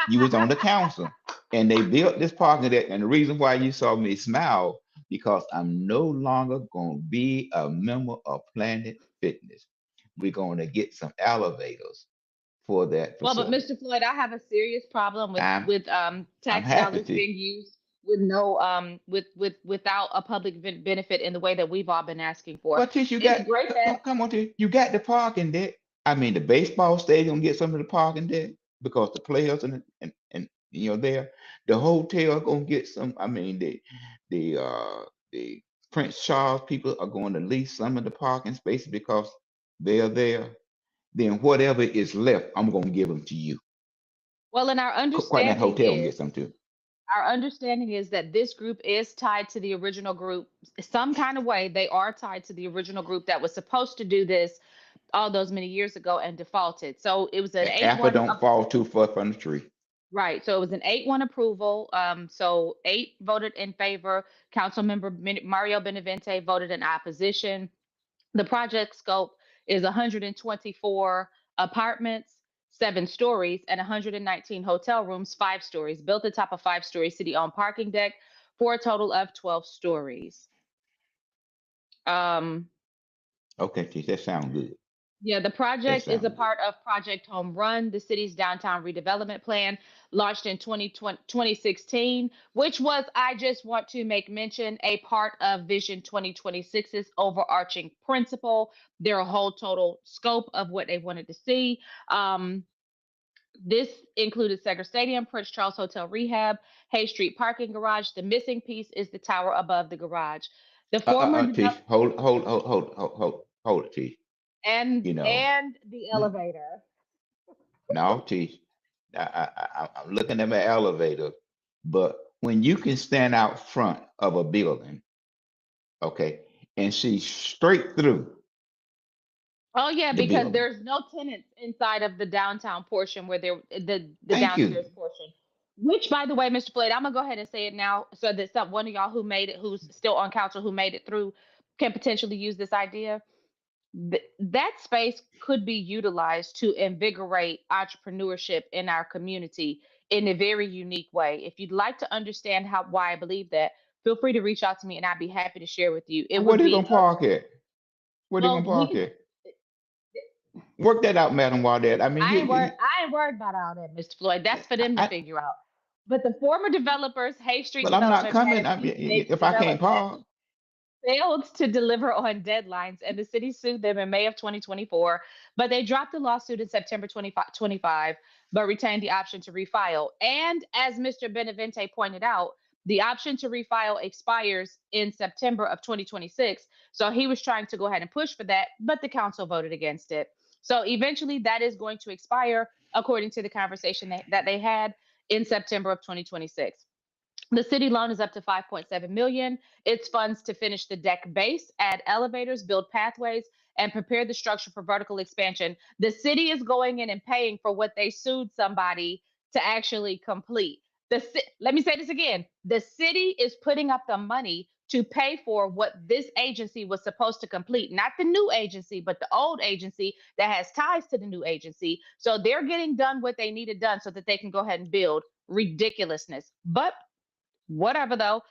B: you was on the council. And they built this parking deck. And the reason why you saw me smile, because I'm no longer gonna be a member of Planet Fitness. We're gonna get some elevators for that
A: Well, but
B: facility.
A: Mr. Floyd, I have a serious problem with
B: I'm I'm
A: tax
B: happy
A: dollars
B: to.
A: being used with no without a public benefit in the way that we've all been asking for.
B: Well, Tish, you
A: It's
B: got
A: great that
B: come on, Tish, you got the parking deck. I mean, the baseball stadium get some of the parking deck because the players and there. The hotel gonna get some. I mean, the the Prince Charles people are going to lease some of the parking spaces because they're there. Then whatever is left, I'm gonna give them to you.
A: well, and
B: Quite that hotel gonna get some too.
A: our understanding is that this group is tied to the original group some kind of way. They are tied to the original group that was supposed to do this all those many years ago and defaulted. So it was an
B: The
A: eight
B: apple
A: one.
B: don't fall too far from the tree.
A: Right. So it was an 8-1 approval. So 8 voted in favor. Councilmember Mario Benavente voted in opposition. The project scope is 124 apartments, 7 stories, and 119 hotel rooms, 5 stories, built atop a 5-story city-owned parking deck for a total of 12 stories. Um,
B: Okay, Tish, that sounds good.
A: Yeah, the
B: That
A: project is a
B: sounds good.
A: part of Project Home Run, the city's downtown redevelopment plan, launched in 2016, which was, I just want to make mention, a part of Vision 2026's overarching principle, their whole total scope of what they wanted to see. Um, this included Seger Stadium, Prince Charles Hotel Rehab, Hay Street Parking Garage. The missing piece is the tower above the garage. The former
B: Tish,
A: develop
B: hold it, Tish.
A: and
B: You know,
A: and the
B: n-
A: elevator.
B: no, Tish. I'm looking at my elevator, but when you can stand out front of a building, okay, and see straight through
A: Oh yeah,
B: the
A: because
B: building.
A: there's no tenants inside of the downtown portion where there the
B: Thank
A: downstairs
B: you.
A: portion. Which, by the way, Mr. Floyd, I'm gonna go ahead and say it now, so that one of y'all who made it, who's still on council, who made it through, can potentially use this idea. That space could be utilized to invigorate entrepreneurship in our community in a very unique way. If you'd like to understand how why I believe that, feel free to reach out to me, and I'd be happy to share with you. It
B: Where
A: would
B: they
A: be
B: gonna park at? Where they gonna
A: well, we
B: park
A: can.
B: at? Work that out, Madam Waudette. I mean,
A: I ain't worried about all that, Mr. Floyd. That's for them to
B: I,
A: figure out. But the former developers, Hay Street
B: but I'm not
A: Development,
B: coming. I
A: Manistee
B: mean,
A: Estates
B: if I can't
A: Development,
B: park,
A: failed to deliver on deadlines, and the city sued them in May of 2024. But they dropped the lawsuit in September 25, but retained the option to refile. And as Mr. Benavente pointed out, the option to refile expires in September of 2026. So he was trying to go ahead and push for that, but the council voted against it. So eventually that is going to expire, according to the conversation that they had in September of 2026. The city loan is up to 5.7 million. It's funds to finish the deck base, add elevators, build pathways, and prepare the structure for vertical expansion. The city is going in and paying for what they sued somebody to actually complete. Let me say this again. The city is putting up the money to pay for what this agency was supposed to complete, not the new agency, but the old agency that has ties to the new agency. So they're getting done what they needed done so that they can go ahead and build. Ridiculousness. But whatever though.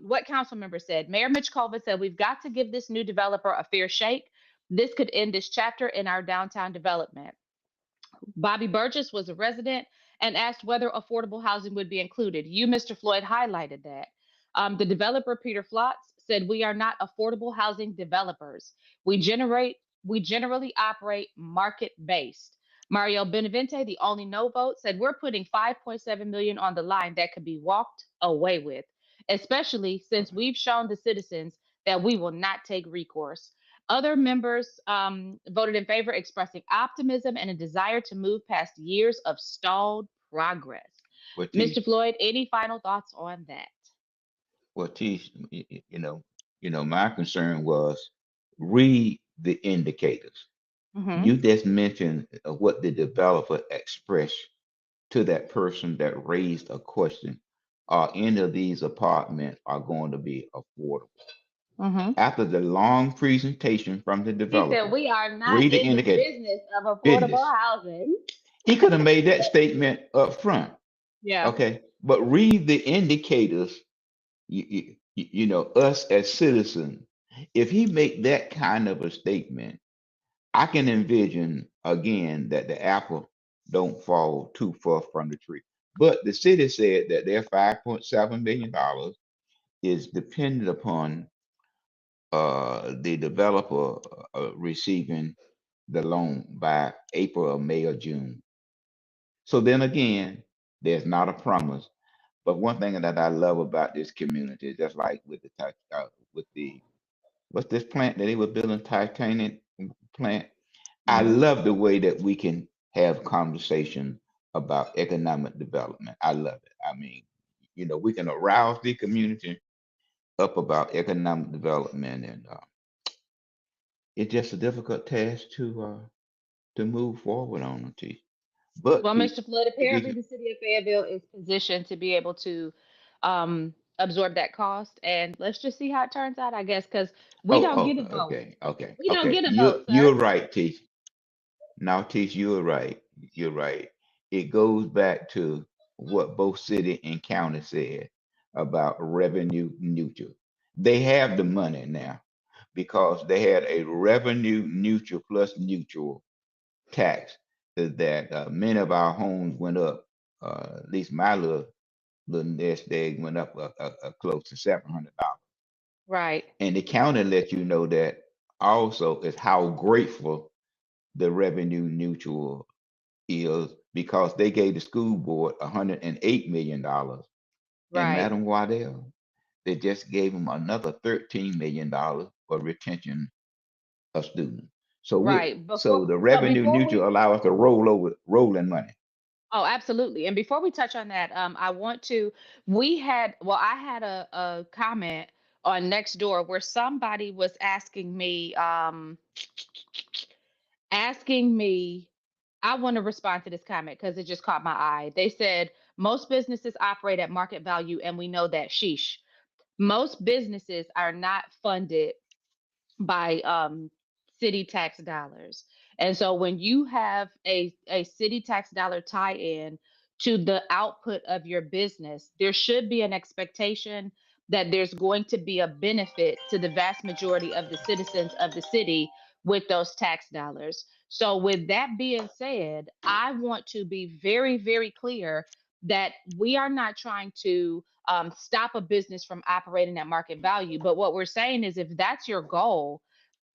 A: What council member said? Mayor Mitch Colvin said we've got to give this new developer a fair shake. This could end this chapter in our downtown development. Bobby Burgess was a resident and asked whether affordable housing would be included. You, Mr. Floyd, highlighted that. The developer, Peter Flotz, said we are not affordable housing developers. We generate we generally operate market based. Mario Benavente, the only no vote, said we're putting 5.7 million on the line that could be walked away with, especially since we've shown the citizens that we will not take recourse. Other members voted in favor, expressing optimism and a desire to move past years of stalled progress.
B: what
A: Mr.
B: T,
A: Floyd, any final thoughts on that?
B: what T, my concern was read the indicators.
A: Mm-hmm.
B: You just mentioned what the developer expressed to that person that raised a question. Are any of these apartments are going to be affordable?
A: Mm-hmm.
B: After the long presentation from the
A: He said
B: developer,
A: we are not
B: read the
A: in the
B: indicator.
A: business of affordable
B: Business.
A: housing.
B: He could have made that statement up front.
A: Yeah.
B: Okay. But read the indicators, us as citizens. If he make that kind of a statement, I can envision again that the apple don't fall too far from the tree. But the city said that their $5.7 million is dependent upon the developer receiving the loan by April or May or June. So then again, there's not a promise. But one thing that I love about this community, just like with the what's this plant that they were building, Titanic plant. I
A: Mm-hmm.
B: love the way that we can have conversation about economic development. I love it. I mean, we can arouse the community up about economic development, and it's just a difficult task to move forward on, T. But
A: Well, Mr. Flood,
B: we
A: apparently
B: can.
A: the city of Fayetteville is positioned to be able to absorb that cost. And let's just see how it turns out, I guess, because we
B: Oh,
A: don't get a
B: oh,
A: vote.
B: okay, okay,
A: We don't
B: okay.
A: get a vote,
B: You're
A: sir.
B: right, T. Now, Tish, you're right. You're right. It goes back to what both city and county said about revenue neutral. They have the money now because they had a revenue neutral plus neutral tax that many of our homes went up. At least my little nest egg went up close to $700.
A: Right.
B: And the county let you know that also is how grateful the revenue neutral is because they gave the school board $108 million. And
A: Right.
B: Madam Waddell, they just gave them another $13 million for retention of students. So
A: Right.
B: the
A: So
B: revenue
A: before we
B: neutral allow us to rolling money.
A: Oh, absolutely. And before we touch on that, I want to, I had a comment on Nextdoor where somebody was asking me, I want to respond to this comment because it just caught my eye. They said, Most businesses operate at market value, and we know that. Sheesh. Most businesses are not funded by city tax dollars. And so when you have a city tax dollar tie in to the output of your business, there should be an expectation that there's going to be a benefit to the vast majority of the citizens of the city with those tax dollars. So, with that being said, I want to be very, very clear that we are not trying to stop a business from operating at market value. But what we're saying is if that's your goal,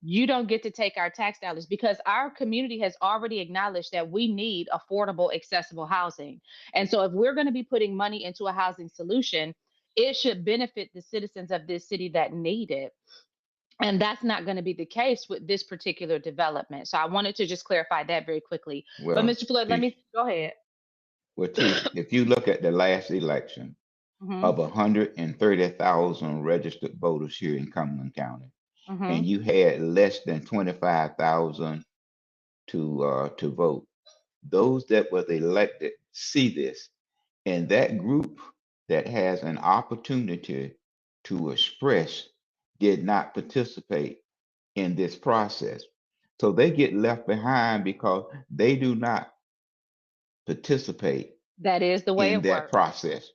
A: you don't get to take our tax dollars because our community has already acknowledged that we need affordable, accessible housing. And so, if we're going to be putting money into a housing solution, it should benefit the citizens of this city that need it. And that's not going to be the case with this particular development. So, I wanted to just clarify that very quickly. But,
B: Well,
A: Mr. Floyd, let
B: Tish,
A: me go ahead.
B: if you look at the last election
A: Hmm.
B: of 130,000 registered voters here in Cumberland County, and
A: Hmm.
B: you had less than 25,000 to vote, those that was elected see this, and that group that has an opportunity to express did not participate in this process. So they get left behind because they do not participate
A: That is the way
B: in
A: it
B: that
A: works.
B: process.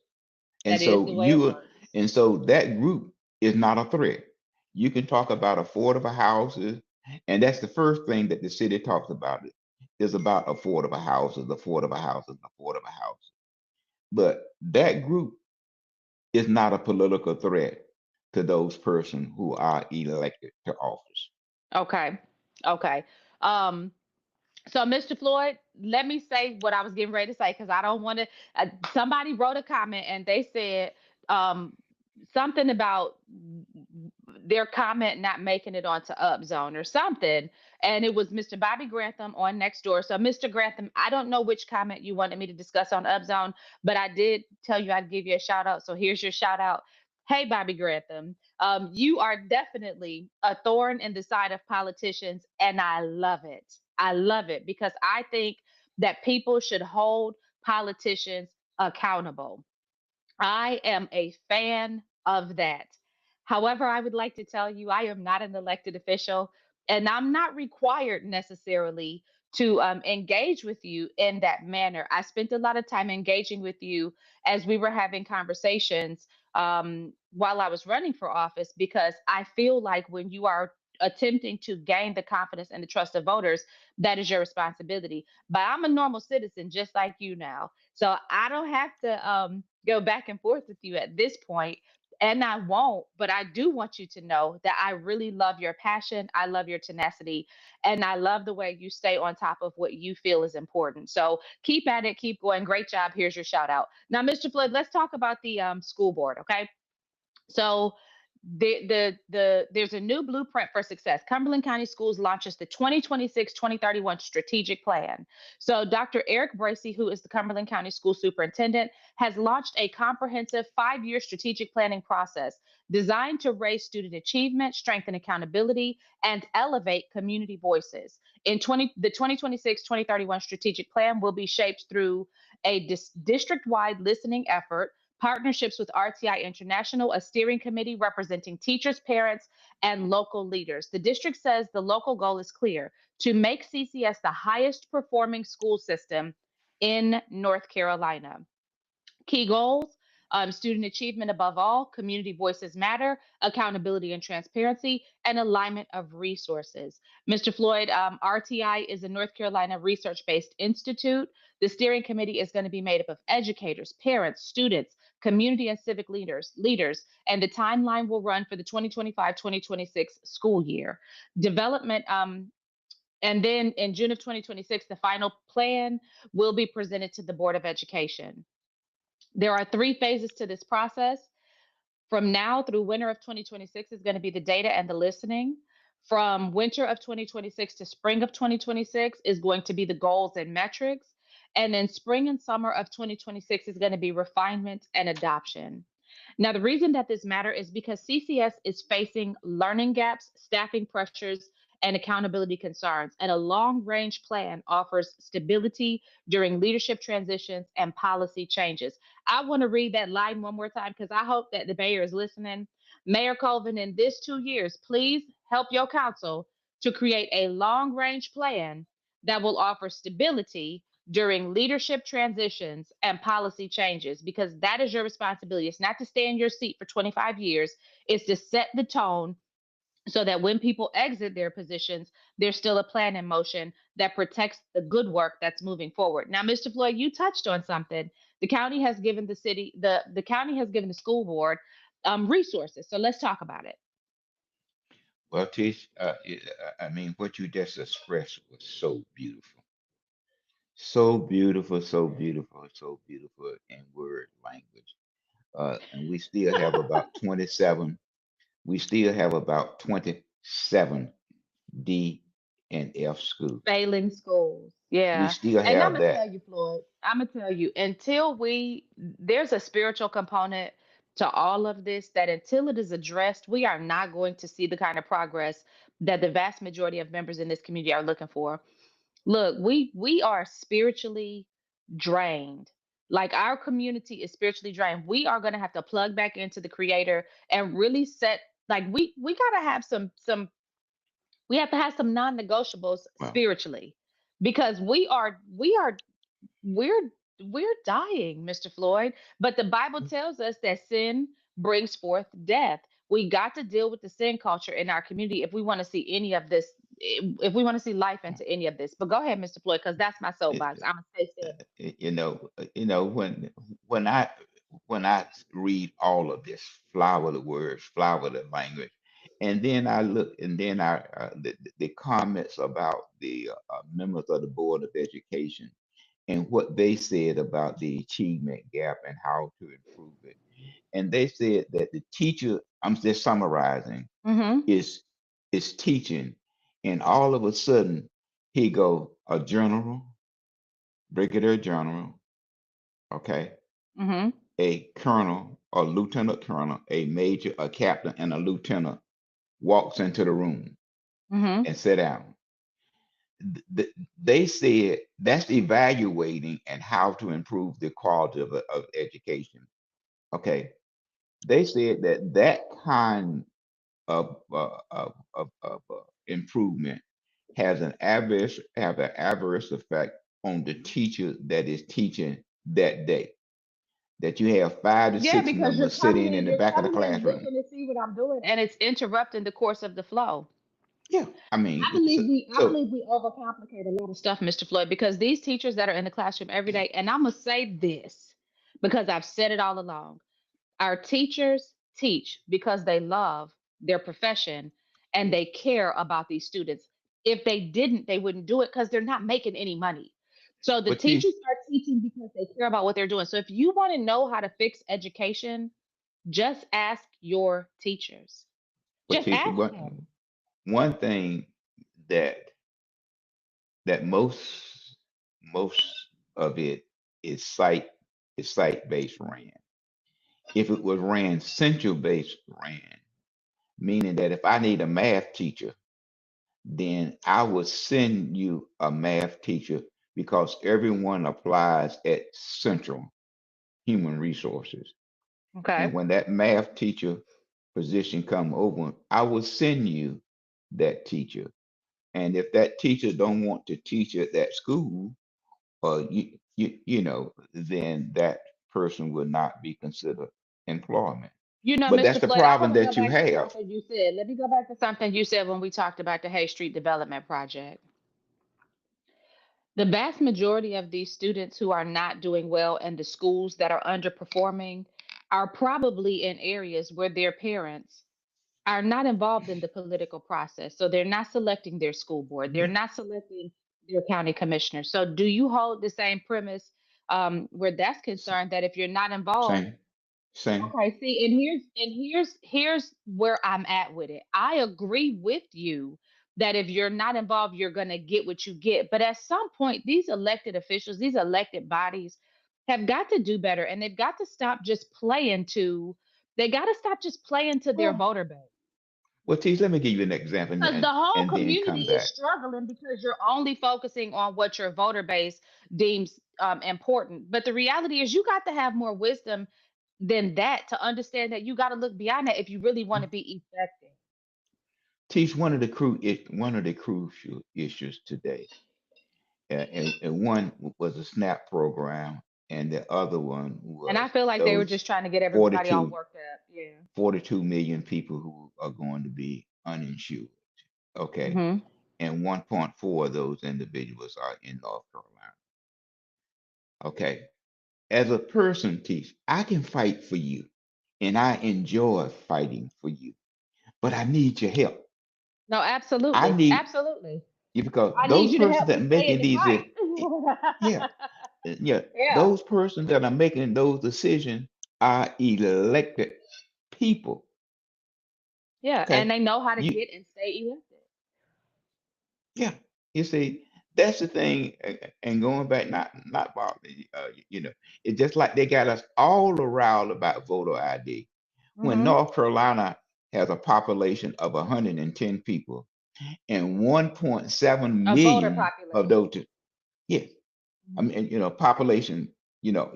B: And
A: That is
B: so
A: the way it
B: you
A: works.
B: and so that group is not a threat. You can talk about affordable houses, and that's the first thing that the city talks about it is about affordable houses, affordable houses. But that group is not a political threat to those persons who are elected to office.
A: Okay. Okay. Um, So, Mr. Floyd, let me say what I was getting ready to say because I don't want to. Somebody wrote a comment and they said um, something about their comment not making it onto Upzone or something. And it was Mr. Bobby Grantham on next door. So, Mr. Grantham, I don't know which comment you wanted me to discuss on Upzone, but I did tell you I'd give you a shout out. So, here's your shout out. Hey, Bobby Grantham, you are definitely a thorn in the side of politicians, and I love it. I love it because I think that people should hold politicians accountable. I am a fan of that. However, I would like to tell you I am not an elected official and I'm not required necessarily to engage with you in that manner. I spent a lot of time engaging with you as we were having conversations while I was running for office because I feel like when you are attempting to gain the confidence and the trust of voters, that is your responsibility. But I'm a normal citizen just like you now. So I don't have to go back and forth with you at this point, and I won't. But I do want you to know that I really love your passion. I love your tenacity, and I love the way you stay on top of what you feel is important. So keep at it, keep going. Great job. Here's your shout out. Now, Mr. Floyd, let's talk about the school board, okay? So there's a new blueprint for success. Cumberland County Schools launches the 2026-2031 strategic plan. So Dr. Eric Bracey, who is the Cumberland County School Superintendent, has launched a comprehensive 5-year strategic planning process designed to raise student achievement, strengthen accountability, and elevate community voices. The 2026-2031 strategic plan will be shaped through a district-wide listening effort, partnerships with RTI International, a steering committee representing teachers, parents, and local leaders. The district says the local goal is clear to make CCS the highest performing school system in North Carolina. Key goals: student achievement above all, community voices matter, accountability and transparency, and alignment of resources. Mr. Floyd, RTI is a North Carolina research based institute. The steering committee is going to be made up of educators, parents, students, community and civic leaders, and the timeline will run for the 2025-2026 school year. Development and then in June of 2026, the final plan will be presented to the Board of Education. There are 3 phases to this process. From now through winter of 2026 is going to be the data and the listening. From winter of 2026 to spring of 2026 is going to be the goals and metrics. And then spring and summer of 2026 is going to be refinement and adoption. Now, the reason that this matters is because CCS is facing learning gaps, staffing pressures, and accountability concerns. And a long range plan offers stability during leadership transitions and policy changes. I want to read that line one more time because I hope that the mayor is listening. Mayor Colvin, in this 2 years, please help your council to create a long range plan that will offer stability during leadership transitions and policy changes, because that is your responsibility. It's not to stay in your seat for 25 years, it's to set the tone so that when people exit their positions, there's still a plan in motion that protects the good work that's moving forward. Now, Mr. Floyd, you touched on something. The county has given the county has given the school board resources. So let's talk about it.
B: Well, Tish, I mean, what you just expressed was so beautiful. So beautiful, so beautiful, so beautiful in word language. And we still have about 27 D and F schools.
A: Failing schools.
B: We
A: Yeah.
B: still
A: And I'm
B: have
A: gonna
B: that.
A: tell you, Floyd, I'm gonna tell you, until there's a spiritual component to all of this, that until it is addressed, we are not going to see the kind of progress that the vast majority of members in this community are looking for. Look, we are spiritually drained. Like, our community is spiritually drained. We are gonna have to plug back into the creator and really set, like, we gotta have we have to have some non-negotiables
B: Well,
A: spiritually, because we're we're dying, Mr. Floyd. But the Bible tells us that sin brings forth death. We got to deal with the sin culture in our community if we want to see any of this, if we want to see life into any of this. But go ahead, Mr. Floyd, because that's my soapbox. I'm gonna stay still.
B: when I read all of this, flower the words, flower the language, and then I look, and then the comments about the members of the Board of Education and what they said about the achievement gap and how to improve it. And they said that the teacher, I'm just summarizing,
A: Mm-hmm.
B: is is teaching, and all of a sudden he go a general, brigadier general, okay,
A: Mm-hmm.
B: a colonel, a lieutenant colonel, a major, a captain, and a lieutenant walks into the room
A: Mm-hmm.
B: and sit down. They said that's evaluating and how to improve the quality of education. Okay, they said that that kind of improvement has an adverse effect on the teacher that is teaching that day. That you have five to
A: Yeah,
B: six of
A: because
B: them are sitting in the
A: you're
B: back of the
A: coming in
B: classroom.
A: looking to see what I'm doing, and it's interrupting the course of the flow.
B: Yeah, I
A: I
B: mean,
A: believe I
B: so
A: believe we overcomplicate a lot of stuff, Mr. Floyd, because these teachers that are in the classroom every day, and I'm gonna say this because I've said it all along. Our teachers teach because they love their profession and they care about these students. If they didn't, they wouldn't do it because they're not making any money. So the
B: but Tish,
A: teachers are teaching because they care about what they're doing. So if you want to know how to fix education, just ask your teachers.
B: but
A: Just
B: Tish,
A: ask them.
B: one thing that most of it is site based ran. If it was ran central based ran, meaning that if I need a math teacher, then I would send you a math teacher because everyone applies at Central Human Resources.
A: Okay.
B: And when that math teacher position come open, I will send you that teacher. And if that teacher don't want to teach at that school, or then that person will not be considered employment.
A: You know,
B: But that's
A: Mr.
B: the
A: Floyd, I
B: problem
A: want to go
B: that you
A: back to
B: have.
A: something you said. Let me go back to something you said when we talked about the Hay Street Development Project. The vast majority of these students who are not doing well and the schools that are underperforming are probably in areas where their parents are not involved in the political process. So they're not selecting their school board, they're
B: Yeah,
A: not selecting their county commissioner. So, do you hold the same premise where that's
B: s-
A: concerned, that if you're not involved?
B: same, same.
A: Okay, see, and here's where I'm at with it. I agree with you that if you're not involved, you're gonna get what you get. But at some point, these elected officials, these elected bodies, have got to do better, and they've got to stop just playing to. They got to stop just playing to their
B: Well,
A: voter base.
B: Well, Teach, let me give you an example,
A: Because the whole
B: and then
A: community
B: come
A: is
B: back.
A: struggling because you're only focusing on what your voter base deems important. But the reality is, you got to have more wisdom than that to understand that you got to look beyond that if you really want to be effective.
B: Teach, one of the crucial issues today, and one was a SNAP program, and the other one
A: And I
B: was
A: feel like they were
B: those
A: just trying to get everybody all
B: 42
A: worked up. Yeah.
B: 42 million people who are going to be uninsured. Okay.
A: Hmm.
B: And 1.4 of those individuals are in North Carolina. Okay. As a person, Teach, I can fight for you and I enjoy fighting for you, but I need your help.
A: No,
B: I
A: absolutely.
B: need
A: Absolutely.
B: you because
A: I need
B: those
A: you to
B: persons
A: help
B: that
A: me stay in
B: making
A: the
B: these,
A: fight.
B: yeah, yeah,
A: Yeah.
B: those persons that are making those decisions are elected people.
A: Yeah. And
B: Okay.
A: they know how to
B: You
A: get and stay elected.
B: Yeah, you see, that's the thing. And going back, not Bob, it's just like they got us all aroused about voter ID. When
A: Hmm.
B: North Carolina has a population of 110 people, and 1.7
A: A voter
B: million of
A: population.
B: those, yes, I
A: Hmm.
B: mean, population,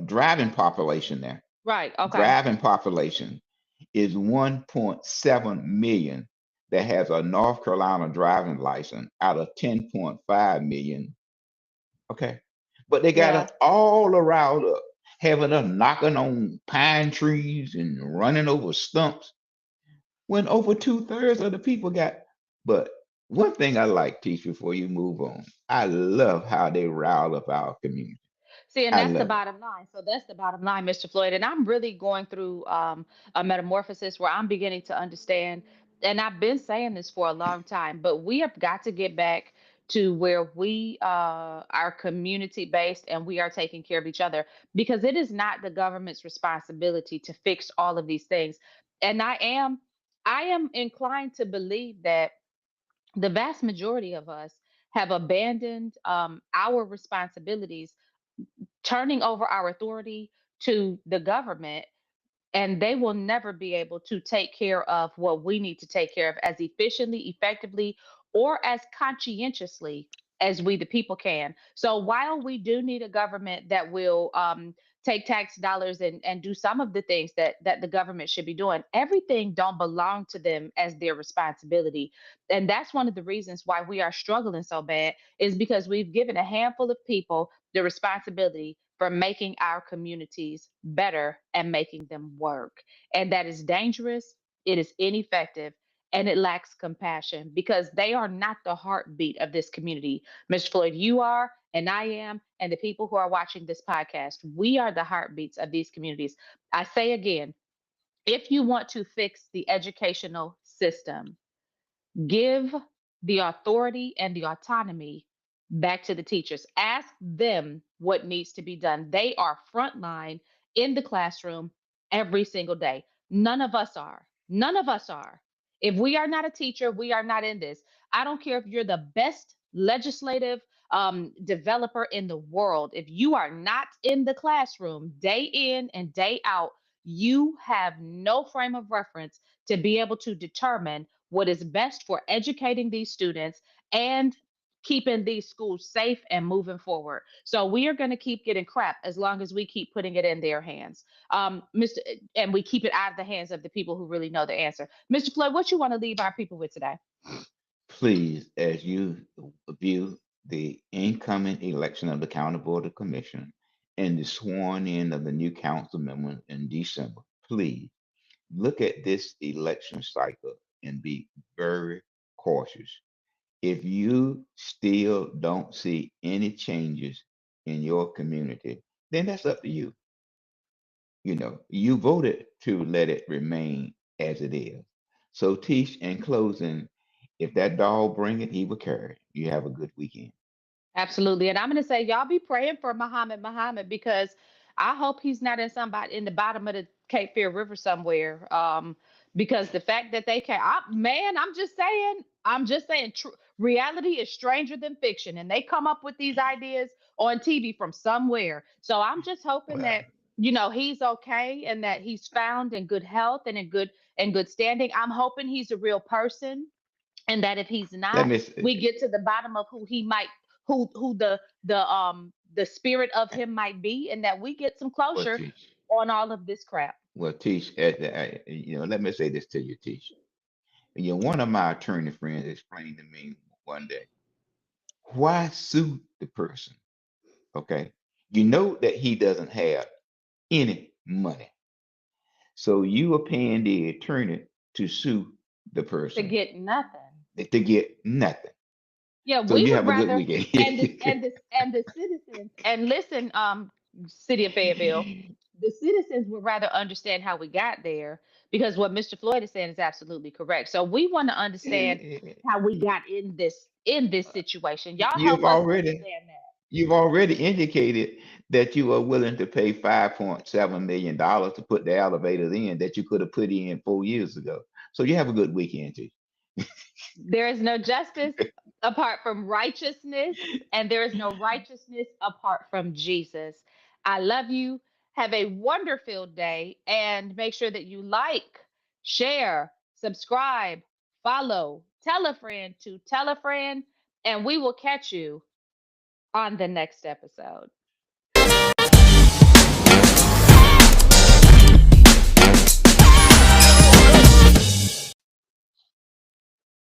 B: driving population there,
A: Right. Okay.
B: driving population is 1.7 million that has a North Carolina driving license out of 10.5 million. Okay. But they got
A: Yeah.
B: us all around up, having us knocking on pine trees and running over stumps when over 2/3 of the people got. But one thing I like, Teach, before you move on, I love how they rile up our community.
A: See, and
B: I
A: that's the
B: love it.
A: bottom line. So that's the bottom line, Mr. Floyd. And I'm really going through a metamorphosis where I'm beginning to understand. And I've been saying this for a long time, but we have got to get back to where we are community based and we are taking care of each other, because it is not the government's responsibility to fix all of these things. And I am inclined to believe that the vast majority of us have abandoned our responsibilities, turning over our authority to the government, and they will never be able to take care of what we need to take care of as efficiently, effectively, or as conscientiously as we the people can. So while we do need a government that will take tax dollars and do some of the things that the government should be doing, everything don't belong to them as their responsibility. And that's one of the reasons why we are struggling so bad, is because we've given a handful of people the responsibility for making our communities better and making them work. And that is dangerous, it is ineffective, and it lacks compassion, because they are not the heartbeat of this community. Mr. Floyd, you are, and I am, and the people who are watching this podcast, we are the heartbeats of these communities. I say again, if you want to fix the educational system, give the authority and the autonomy back to the teachers. Ask them what needs to be done. They are frontline in the classroom every single day. None of us are. None of us are. If we are not a teacher, we are not in this. I don't care if you're the best legislative developer in the world. If you are not in the classroom day in and day out, you have no frame of reference to be able to determine what is best for educating these students and keeping these schools safe and moving forward. So we are going to keep getting crap as long as we keep putting it in their hands, Mr. And we keep it out of the hands of the people who really know the answer. Mr. Floyd, what you want to leave our people with today?
B: Please, as you view the incoming election of the County Board of Commission and the sworn in of the new council members in December, please look at this election cycle and be very cautious. If you still don't see any changes in your community, then that's up to you. You voted to let it remain as it is. So, Tish, in closing, if that dog bring it, he will carry it. You have a good weekend.
A: Absolutely. And I'm going to say, y'all be praying for Muhammad, because I hope he's not in somebody in the bottom of the Cape Fear River somewhere. Because the fact that they can't, man, I'm just saying, reality is stranger than fiction, and they come up with these ideas on TV from somewhere. So I'm just hoping
B: Well,
A: that he's okay and that he's found in good health and in good standing. I'm hoping he's a real person, and that if he's
B: Let
A: not,
B: me
A: we
B: say,
A: get to the bottom of who he might, who the spirit of him might be, and that we get some
B: well,
A: closure
B: teach.
A: on all of this crap.
B: Well, teach. Let me say this to you, teach. One of my attorney friends explained to me one day, why sue the person? Okay, you know that he doesn't have any money, so you are paying the attorney to sue the
A: To
B: person
A: get nothing.
B: to get nothing.
A: Yeah,
B: So
A: we
B: you
A: would
B: have a good
A: rather,
B: weekend.
A: and the citizens, and listen, city of Fayetteville, the citizens would rather understand how we got there, because what Mr. Floyd is saying is absolutely correct. So we want to understand how we got in this situation. Y'all
B: You've
A: help us
B: already
A: understand that.
B: you've already indicated that you are willing to pay $5.7 million to put the elevators in that you could have put in 4 years ago. So you have a good weekend, too.
A: There is no justice apart from righteousness, and there is no righteousness apart from Jesus. I love you. Have a wonderful day, and make sure that you like, share, subscribe, follow, tell a friend to tell a friend, and we will catch you on the next episode.